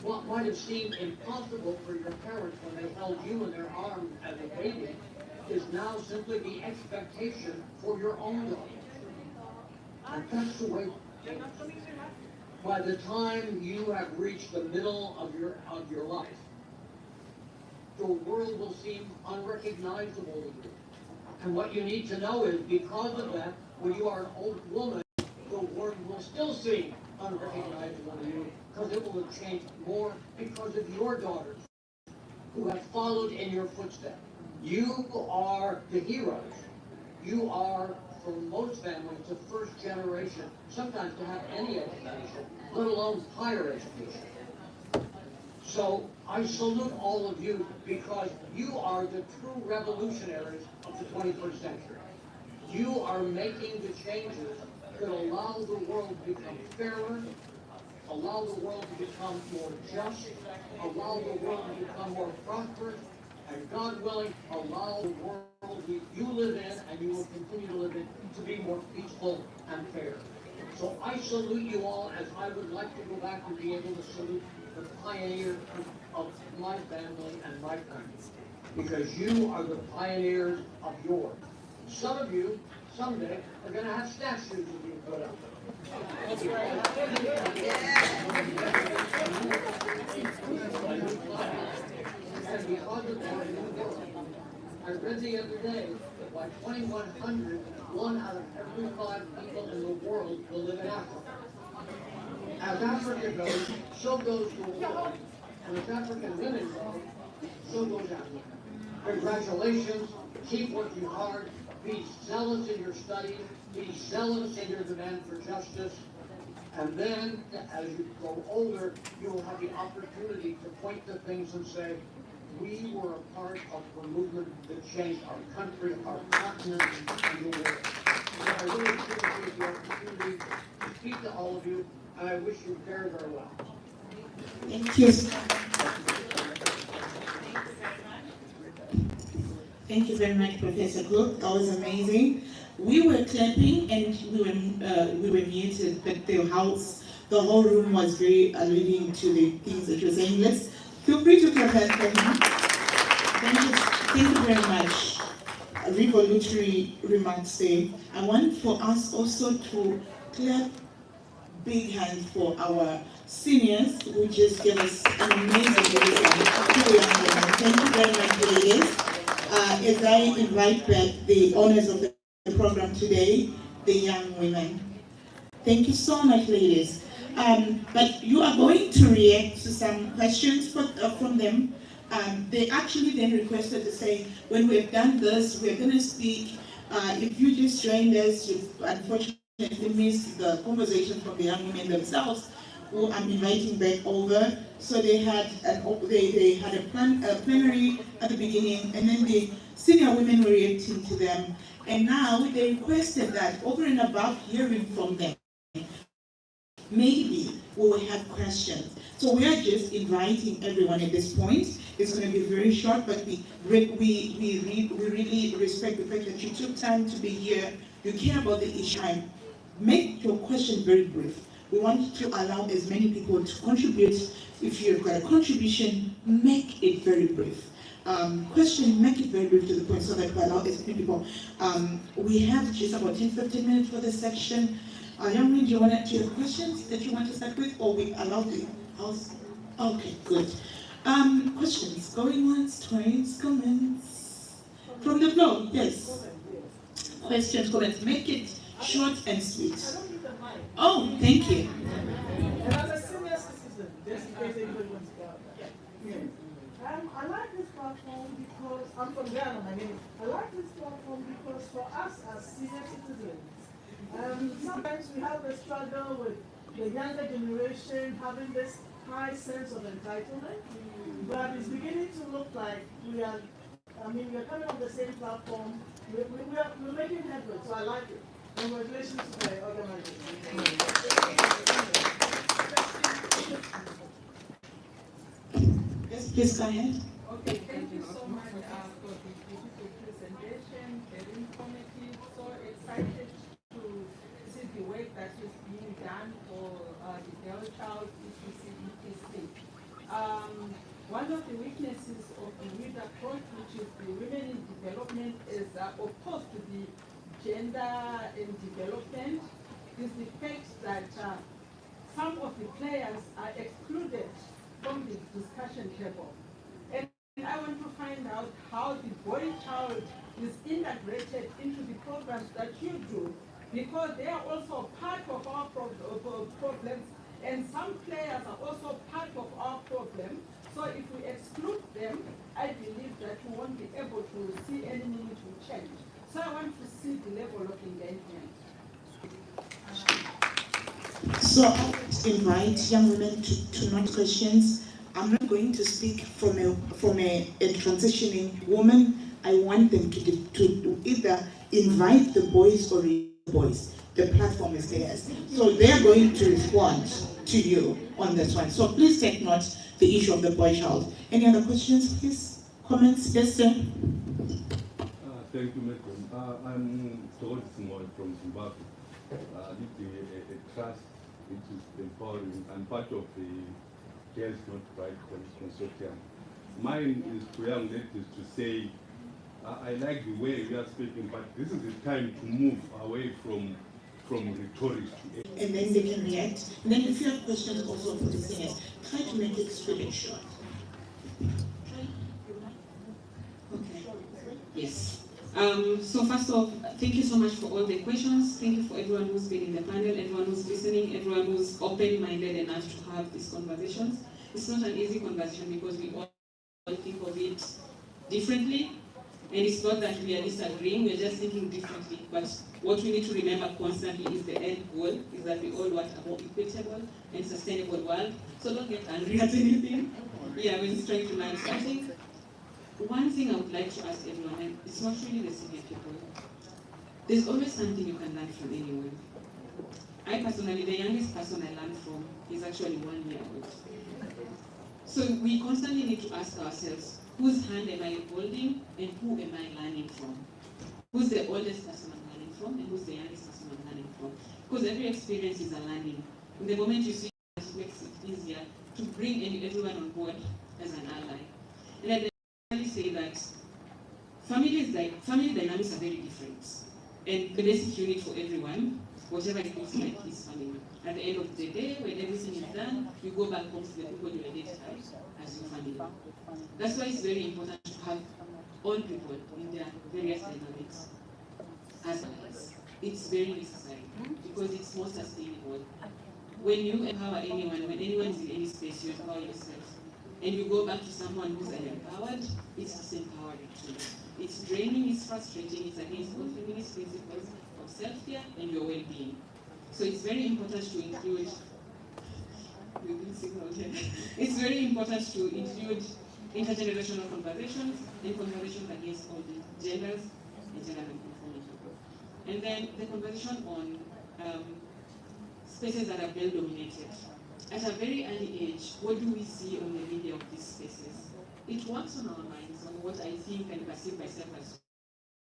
What might have seemed impossible for your parents when they held you in their arms as a baby is now simply the expectation for your own daughters. And that's the way it is. By the time you have reached the middle of your life, the world will seem unrecognizable to you. And what you need to know is, because of that, when you are an old woman, the world will still seem unrecognizable to you, because it will have changed more because of your daughters who have followed in your footsteps. You are the heroes. You are, for most families, the first generation, sometimes to have any education, let alone higher education. So I salute all of you because you are the true revolutionaries of the 21st century. You are making the changes that allow the world to become fairer, allow the world to become more just, allow the world to become more prosperous, and God willing, allow the world you live in and you will continue to live in to be more peaceful and fair. So I salute you all, as I would like to go back and be able to salute the pioneers of my family and my country, because you are the pioneers of yours. Some of you, someday, are going to have statues of you put up. That's right. And because of that, I read the other day that by 2100, 1 out of every 5 people in the world will live in Africa. As Africa goes, so goes the world. And as African women go, so goes Africa. Congratulations, keep working hard, be zealous in your studies, be zealous in your demand for justice, and then, as you grow older, you will have the opportunity to point to things and say, we were a part of the movement that changed our country, our continent, and the world. So I really appreciate the opportunity to speak to all of you, and I wish you very, very well. Thank you. Thank you very much, Professor Cook. That was amazing. We were clapping and we were muted, but the whole room was very alluding to the things that you're saying. Let's feel free to clap hands for him. Thank you very much. Revolutionary remarks there. I want for us also to clap big hands for our seniors who just gave us an amazing result. Thank you very much, ladies. As I invite back the owners of the program today, the young women. Thank you so much, ladies. But you are going to react to some questions from them. They actually then requested to say, when we've done this, we're going to speak. If you just joined us, you unfortunately missed the conversation from the young women themselves, who I'm inviting back over. So they had a plenary at the beginning, and then the senior women were reacting to them. And now they requested that, over and above hearing from them, maybe we will have questions. So we are just inviting everyone at this point. It's going to be very short, but we really respect the fact that you took time to be here. You care about the issue. Make your question very brief. We want to allow as many people to contribute. If you've got a contribution, make it very brief. Question, make it very brief to the point so that we allow as many people. We have just about 10-15 minutes for this section. Young men, do you have questions that you want to start with, or we allow the house? Okay, good. Questions, going once, twice, comments? From the floor, yes. Questions, comments, make it short and sweet. Oh, thank you. And as a senior citizen, just in case anybody wants to go out there. I like this platform because I'm from Ghana, my name. I like this platform platform because for us as senior citizens, sometimes we have a struggle with the younger generation having this high sense of entitlement, but it's beginning to look like we are coming on the same platform, we're making headway, so I like it. Congratulations to the organization. Yes, please go ahead. Okay, thank you so much for the beautiful presentation, very informative, so excited to see the work that is being done for the girl child etc. One of the weaknesses of the WID approach, which is the women in development, is opposed to the gender in development, is the fact that some of the players are excluded from the discussion table. And I want to find out how the boy child is integrated into the programs that you do, because they are also part of our problems, and some players are also part of our problem. So if we exclude them, I believe that we won't be able to see any meaningful change. So I want to see the level of engagement. So I would invite young women to not questions. I'm not going to speak from a transitioning woman. I want them to either invite the boys or the boys. The platform is theirs. So they're going to respond to you on this one. So please take note the issue of the boy child. Any other questions, please? Comments? Yes, sir? Thank you, Madam. I'm George Simoy from Zimbabwe. Leading a trust which is empowering and part of the Girls Not Right Consortium. Mine is to young ladies to say, I like the way we are speaking, but this is the time to move away from rhetoric to action. And then they can react. And then if you have questions also for the seniors, try to make it really short. Okay. Yes. So first off, thank you so much for all the questions. Thank you for everyone who's been in the panel, everyone who's listening, everyone who's open-minded enough to have these conversations. It's not an easy conversation because we all think of it differently. And it's not that we are disagreeing, we're just thinking differently. But what we need to remember constantly is the end goal, is that we all want a more equitable and sustainable world. So don't get angry at anything. Yeah, we're just trying to learn. So I think one thing I would like to ask everyone, and it's not really the senior people, there's always something you can learn from anyone. I personally, the youngest person I learned from is actually 1 year old. So we constantly need to ask ourselves, whose hand am I holding and who am I learning from? Who's the oldest person I'm learning from and who's the youngest person I'm learning from? Because every experience is a learning. In the moment you see it, it makes it easier to bring everyone on board as an ally. And I say that family dynamics are very different. And the basic unit for everyone, whatever it looks like, is family. At the end of the day, when everything is done, you go back home to the people you identify as your family. That's why it's very important to have all people in their various dynamics as allies. It's very necessary because it's more sustainable. When you empower anyone, when anyone is in any space, you empower yourself. And you go back to someone who's empowered, it's disempowering too. It's draining, it's frustrating, it's against all feminist principles of self-care and your well-being. So it's very important to include, it's very important to include intergenerational conversations and conversations against all the genders and gender conformity. And then the conversation on spaces that are well dominated. At a very early age, what do we see on the media of these spaces? It works on our minds on what I think and perceive myself as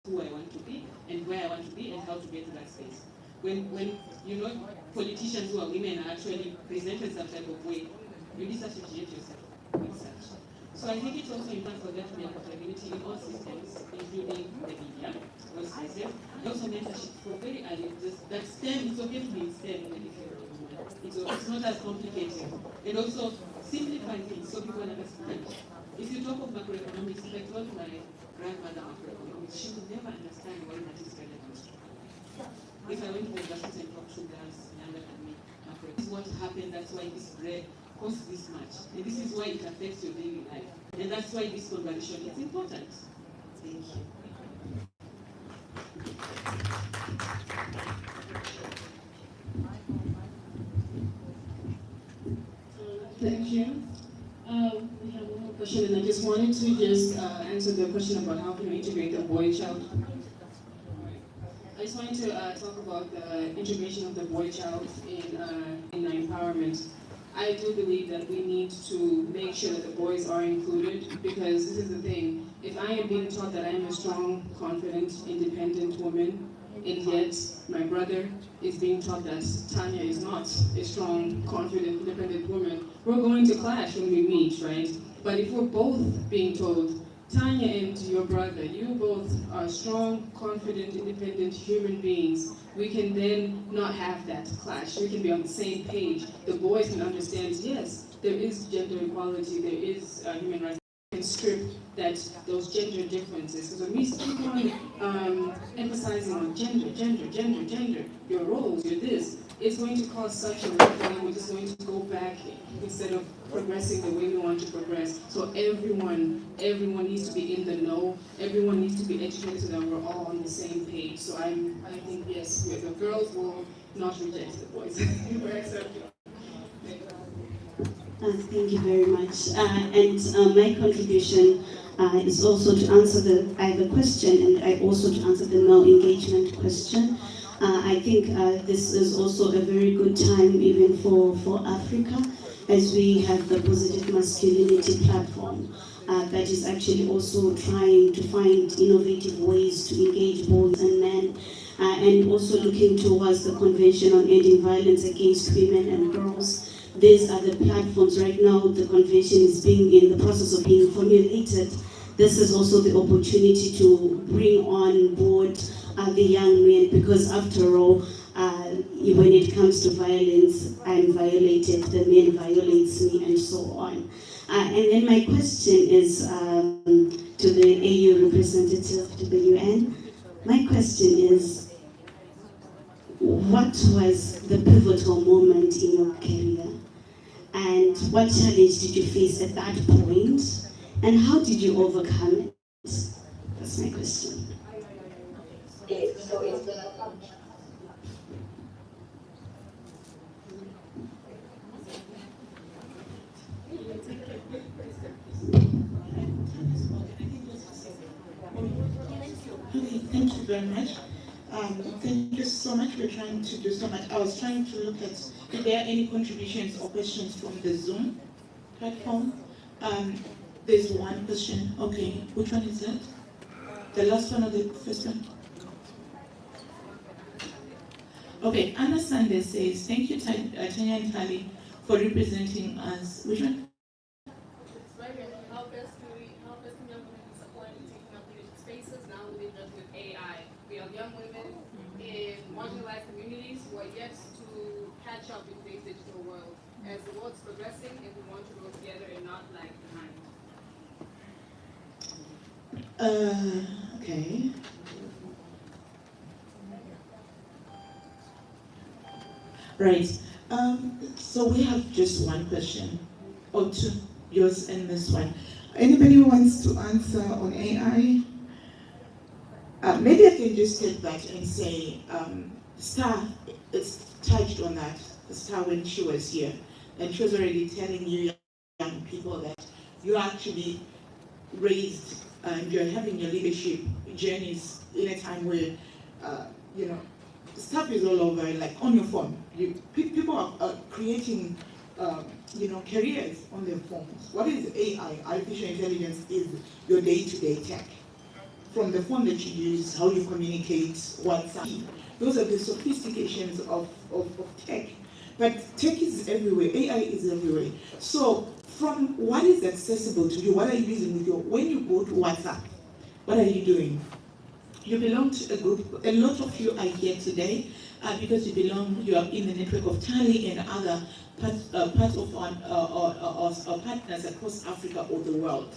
who I want to be and where I want to be and how to get to that space. When you know politicians who are women are actually presented some type of way, you disassociate yourself with such. So I think it's also important for there to be accountability in all systems, including the media, all spaces. Also mentorship from very early. That STEM, it's okay to be in STEM even if you're a woman. It's not as complicated. And also simplify things so people understand. If you talk of macroeconomics, if I told my grandmother macroeconomics, she would never understand why that is relevant. If I went to the university and talked to girls younger than me, this is what happened, that's why this bread costs this much. And this is why it affects your daily life. And that's why this conversation is important. Thank you. Thank you. We have one more question, and I just wanted to just answer the question about how can we integrate the boy child. I just wanted to talk about the integration of the boy child in empowerment. I do believe that we need to make sure that the boys are included, because this is the thing. If I am being taught that I am a strong, confident, independent woman, and yet my brother is being taught that Tanya is not a strong, confident, independent woman, we're going to clash when we meet, right? But if we're both being told, Tanya and your brother, you both are strong, confident, independent human beings, we can then not have that clash. We can be on the same page. The boys can understand, yes, there is gender equality, there is human rights. Can strip those gender differences. Because when we keep on emphasizing on gender, your roles, your this, it's going to cause such a ripple, and we're just going to go back instead of progressing the way we want to progress. So everyone needs to be in the know. Everyone needs to be educated so that we're all on the same page. So I think yes, the girls will not reject the boys. We're accepting. Thank you very much. My contribution is also to answer I have a question, and I also to answer the male engagement question. I think this is also a very good time even for Africa, as we have the positive masculinity platform that is actually also trying to find innovative ways to engage boys and men, and also looking towards the Convention on Ending Violence Against Women and Girls. These are the platforms right now. The convention is in the process of being formulated. This is also the opportunity to bring on board the young men, because after all, when it comes to violence, I'm violated, the man violates me, and so on. And then my question is to the AU representative to the UN. My question is, what was the pivotal moment in your career? And what challenge did you face at that point? And how did you overcome it? That's my question. Okay, so it's gonna come. Okay, thank you very much. Thank you so much. We're trying to do so much. I was trying to look at if there are any contributions or questions from the Zoom platform. There's one question. Okay, which one is that? The last one or the first one? Okay, Anna Sanders says, thank you, Tanya and Tali, for representing us. Which one? How best can young women be supported in taking up leadership spaces now with AI? We have young women in marginalized communities who are yet to catch up in today's digital world. As the world's progressing, and we want to grow together and not lag behind. Okay. Right. So we have just one question, or two, yours and this one. Anybody who wants to answer on AI? Maybe I can just take that and say, Star is touched on that. Star, when she was here, and she was already telling you young people that you actually raised and you're having your leadership journeys in a time where, stuff is all over, like on your phone. People are creating, careers on their phones. What is AI? Artificial intelligence is your day-to-day tech. From the phone that you use, how you communicate, WhatsApp. Those are the sophistications of tech. But tech is everywhere, AI is everywhere. So from what is accessible to you, what are you using with when you go to WhatsApp, what are you doing? You belong to a group, a lot of you are here today because you are in the network of Tali and other parts of our partners across Africa or the world.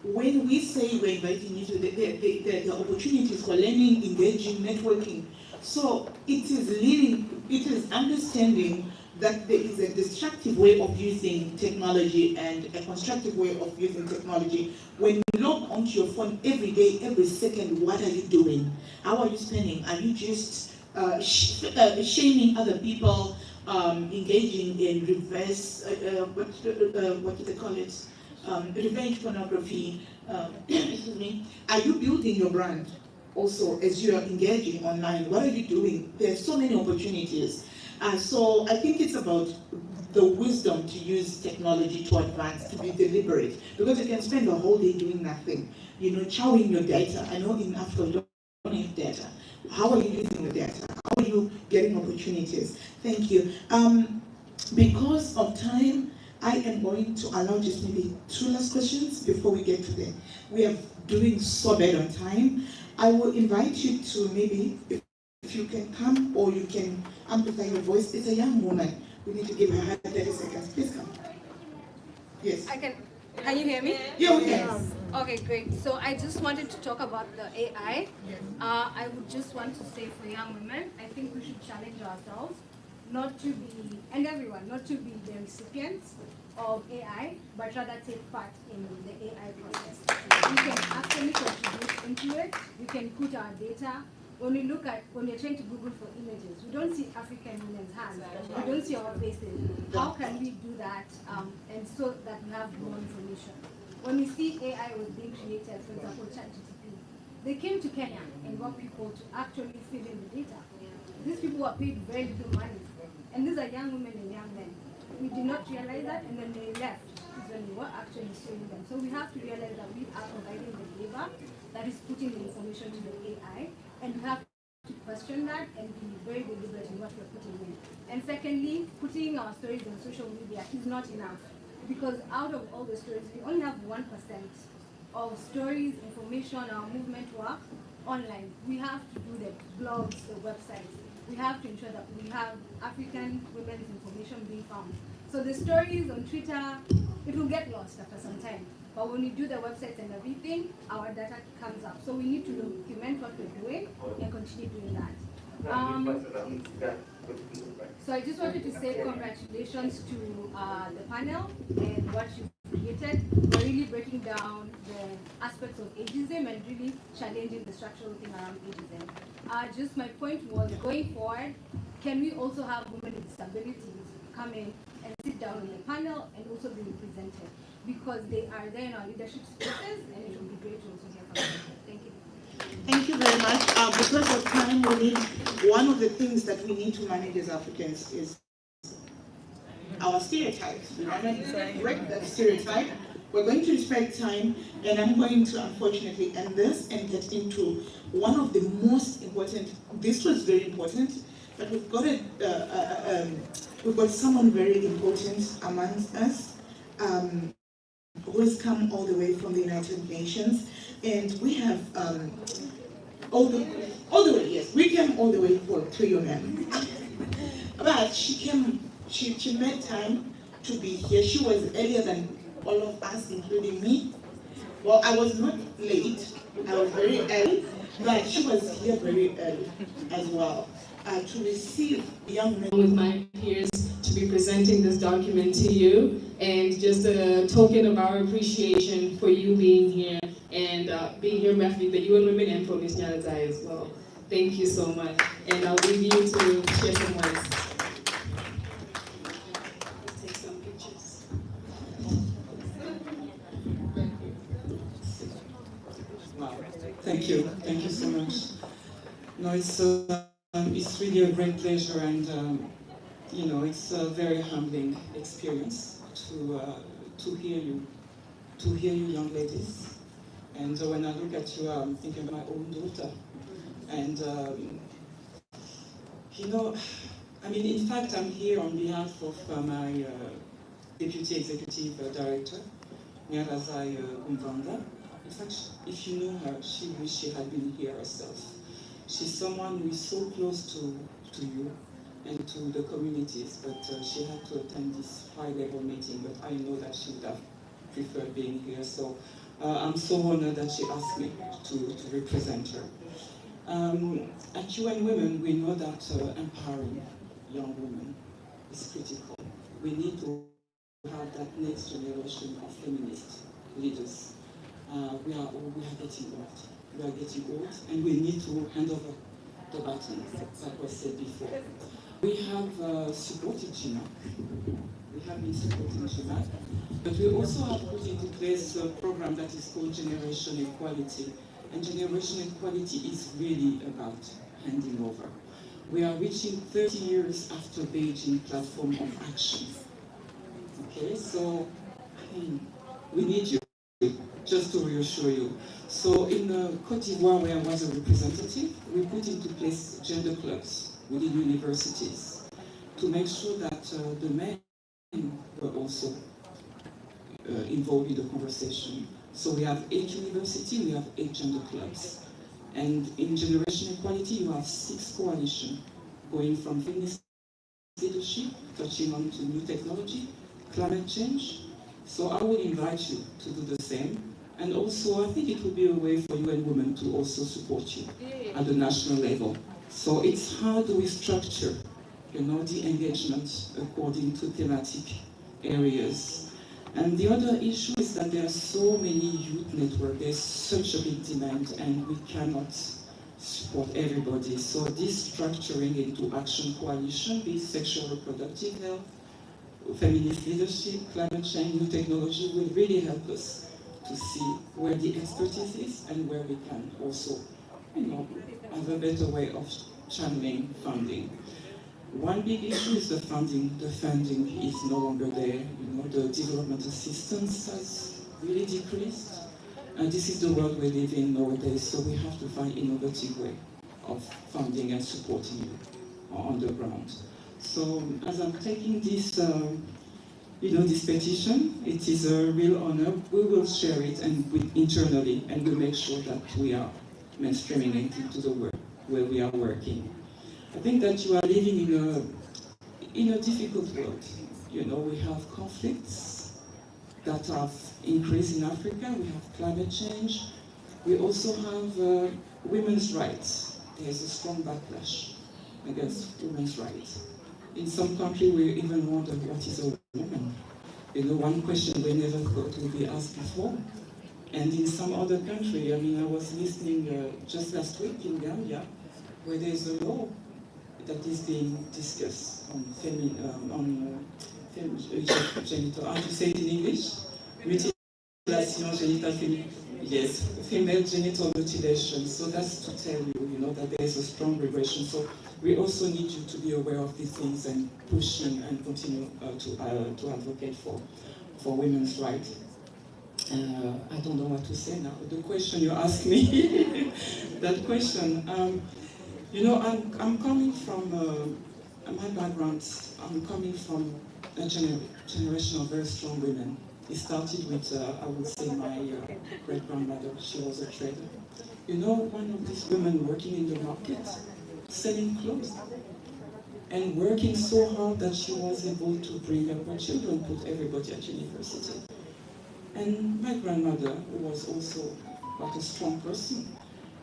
When we say we're inviting you to the opportunities for learning, engaging, networking, so it is understanding that there is a destructive way of using technology and a constructive way of using technology. When you log onto your phone every day, every second, what are you doing? How are you spending? Are you just shaming other people? engaging in reverse, what do they call it? Revenge pornography. Excuse me. Are you building your brand also as you are engaging online? What are you doing? There's so many opportunities. So I think it's about the wisdom to use technology to advance, to be deliberate, because you can spend the whole day doing nothing, chowing your data. I know in Africa we don't have data. How are you using the data? How are you getting opportunities? Thank you. Because of time, I am going to allow just maybe 2 last questions before we get to them. We are doing so bad on time. I will invite you to maybe, if you can come or you can amplify your voice. It's a young woman. We need to give her 30 seconds. Please come. Yes. Can you hear me? Yeah, we can. Okay, great. So I just wanted to talk about the AI. I would just want to say for young women, I think we should challenge ourselves not to be, and everyone, not to be the recipients of AI, but rather take part in the AI process. We can actually contribute into it. We can put our data. When you're trying to Google for images, we don't see African women's hands. We don't see our faces. How can we do that and so that we have more information? When we see AI was being created, for example, ChatGPT, they came to Kenya and got people to actually fill in the data. These people were paid very little money. And these are young women and young men. We did not realize that, and then they left. Is when we were actually showing them. So we have to realize that we are providing the labor that is putting the information to the AI, and we have to question that and be very deliberate in what we're putting in. And secondly, putting our stories on social media is not enough, because out of all the stories, we only have 1% of stories, information, our movement work online. We have to do the blogs, the websites. We have to ensure that we have African women's information being found. So the stories on Twitter, it will get lost after some time. But when we do the websites and everything, our data comes up. So we need to document what we're doing and continue doing that. So I just wanted to say congratulations to the panel and what you've created. We're really breaking down the aspects of ageism and really challenging the structural thing around ageism. Just my point was, going forward, can we also have women with disabilities come in and sit down on the panel and also be represented? Because they are there in our leadership spaces, and it would be great to also hear from them. Thank you. Thank you very much. Because of time, one of the things that we need to manage as Africans is our stereotypes. We want to break that stereotype. We're going to respect time, and I'm going to unfortunately end this and get into one of the most important. This was very important, but we've got someone very important amongst us. Who has come all the way from the United Nations, and we have all the way. Yes, we came all the way for 3 women, but she made time to be here. She was earlier than all of us, including me. Well, I was not late. I was very early, but she was here very early as well to receive young men. With my peers to be presenting this document to you, and just a token of our appreciation for you being here and being here with the UN Women and for Ms. Nyarazai as well. Thank you so much, and I'll leave you to share some words. Let's take some pictures. Wow, thank you so much. No, it's really a great pleasure, and it's a very humbling experience to hear you young ladies. And when I look at you, I'm thinking of my own daughter. And in fact, I'm here on behalf of my Deputy Executive Director, Nyarazai Umvanda. In fact, if you know her, she wished she had been here herself. She's someone who is so close to you and to the communities, but she had to attend this high-level meeting, but I know that she would have preferred being here. So I'm so honored that she asked me to represent her. At UN Women, we know that empowering young women is critical. We need to have that next generation of feminist leaders. We are getting old. We are getting old, and we need to hand over the baton, like was said before. We have supported GMAC. We have been supporting GMAC, but we also have put into place a program that is called Generation Equality. And Generation Equality is really about handing over. We are reaching 30 years after Beijing Platform of Action. Okay, so I mean, we need you, just to reassure you. So in Côte d'Ivoire, where I was a representative, we put into place gender clubs within universities to make sure that the men were also involved in the conversation. So we have 8 universities, we have 8 gender clubs. And in Generation Equality, you have 6 coalitions going from feminist leadership, touching on to new technology, climate change. So I would invite you to do the same. And also, I think it would be a way for you and women to also support you at the national level. So it's how do we structure, the engagement according to thematic areas. And the other issue is that there are so many youth networks, there's such a big demand, and we cannot support everybody. So this structuring into action coalition, be it sexual reproductive health, feminist leadership, climate change, new technology, will really help us to see where the expertise is and where we can also, have a better way of channeling funding. One big issue is the funding. The funding is no longer there. The development assistance has really decreased. And this is the world we live in nowadays, so we have to find innovative way of funding and supporting you on the ground. So as I'm taking this, this petition, it is a real honor. We will share it internally, and we'll make sure that we are mainstreaming it into the work where we are working. I think that you are living in a difficult world. We have conflicts that have increased in Africa. We have climate change. We also have women's rights. There's a strong backlash against women's rights. In some countries, we even wonder what is a woman. One question we never thought would be asked before. And in some other country, I was listening just last week in Gambia, where there's a law that is being discussed on genital, how to say it in English? Mutilation genital female. Yes, female genital mutilation. So that's to tell you, that there is a strong regression. So we also need you to be aware of these things and pushing and continue to advocate for women's rights. I don't know what to say now. The question you asked me, that question. I'm coming from my background. I'm coming from a generation of very strong women. It started with, I would say, my great-grandmother. She was a trader. One of these women working in the market, selling clothes, and working so hard that she was able to bring up her children, put everybody at university. And my grandmother was also quite a strong person.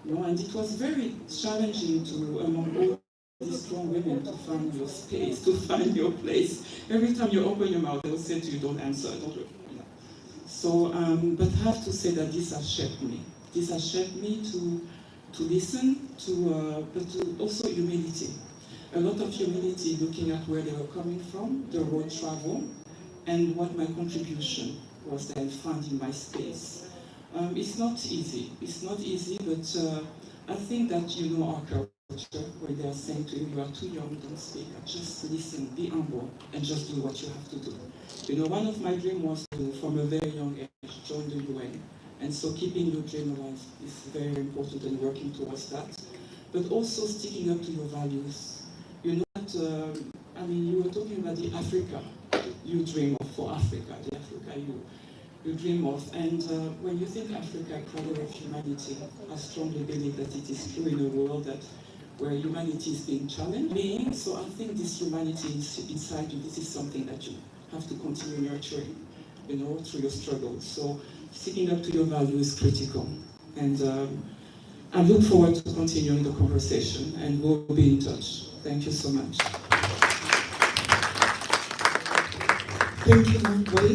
And it was very challenging to, among all these strong women, to find your space, to find your place. Every time you open your mouth, they will say to you, don't answer, don't. So, but I have to say that this has shaped me. This has shaped me to listen, but to also humility. A lot of humility, looking at where they were coming from, the road travel, and what my contribution was then finding my space. It's not easy. It's not easy, but I think that our culture, where they are saying to you, you are too young, don't speak. Just listen, be humble, and just do what you have to do. One of my dreams was to, from a very young age, join the UN. And so keeping your dream alive is very important and working towards that. But also sticking up to your values. You were talking about the Africa you dream of for Africa, the Africa you dream of. And when you think Africa, cradle of humanity, I strongly believe that it is true in a world where humanity is being challenged. So I think this humanity inside you, this is something that you have to continue nurturing, through your struggles. So sticking up to your values is critical. And I look forward to continuing the conversation, and we'll be in touch. Thank you so much. Thank you, Ma'am.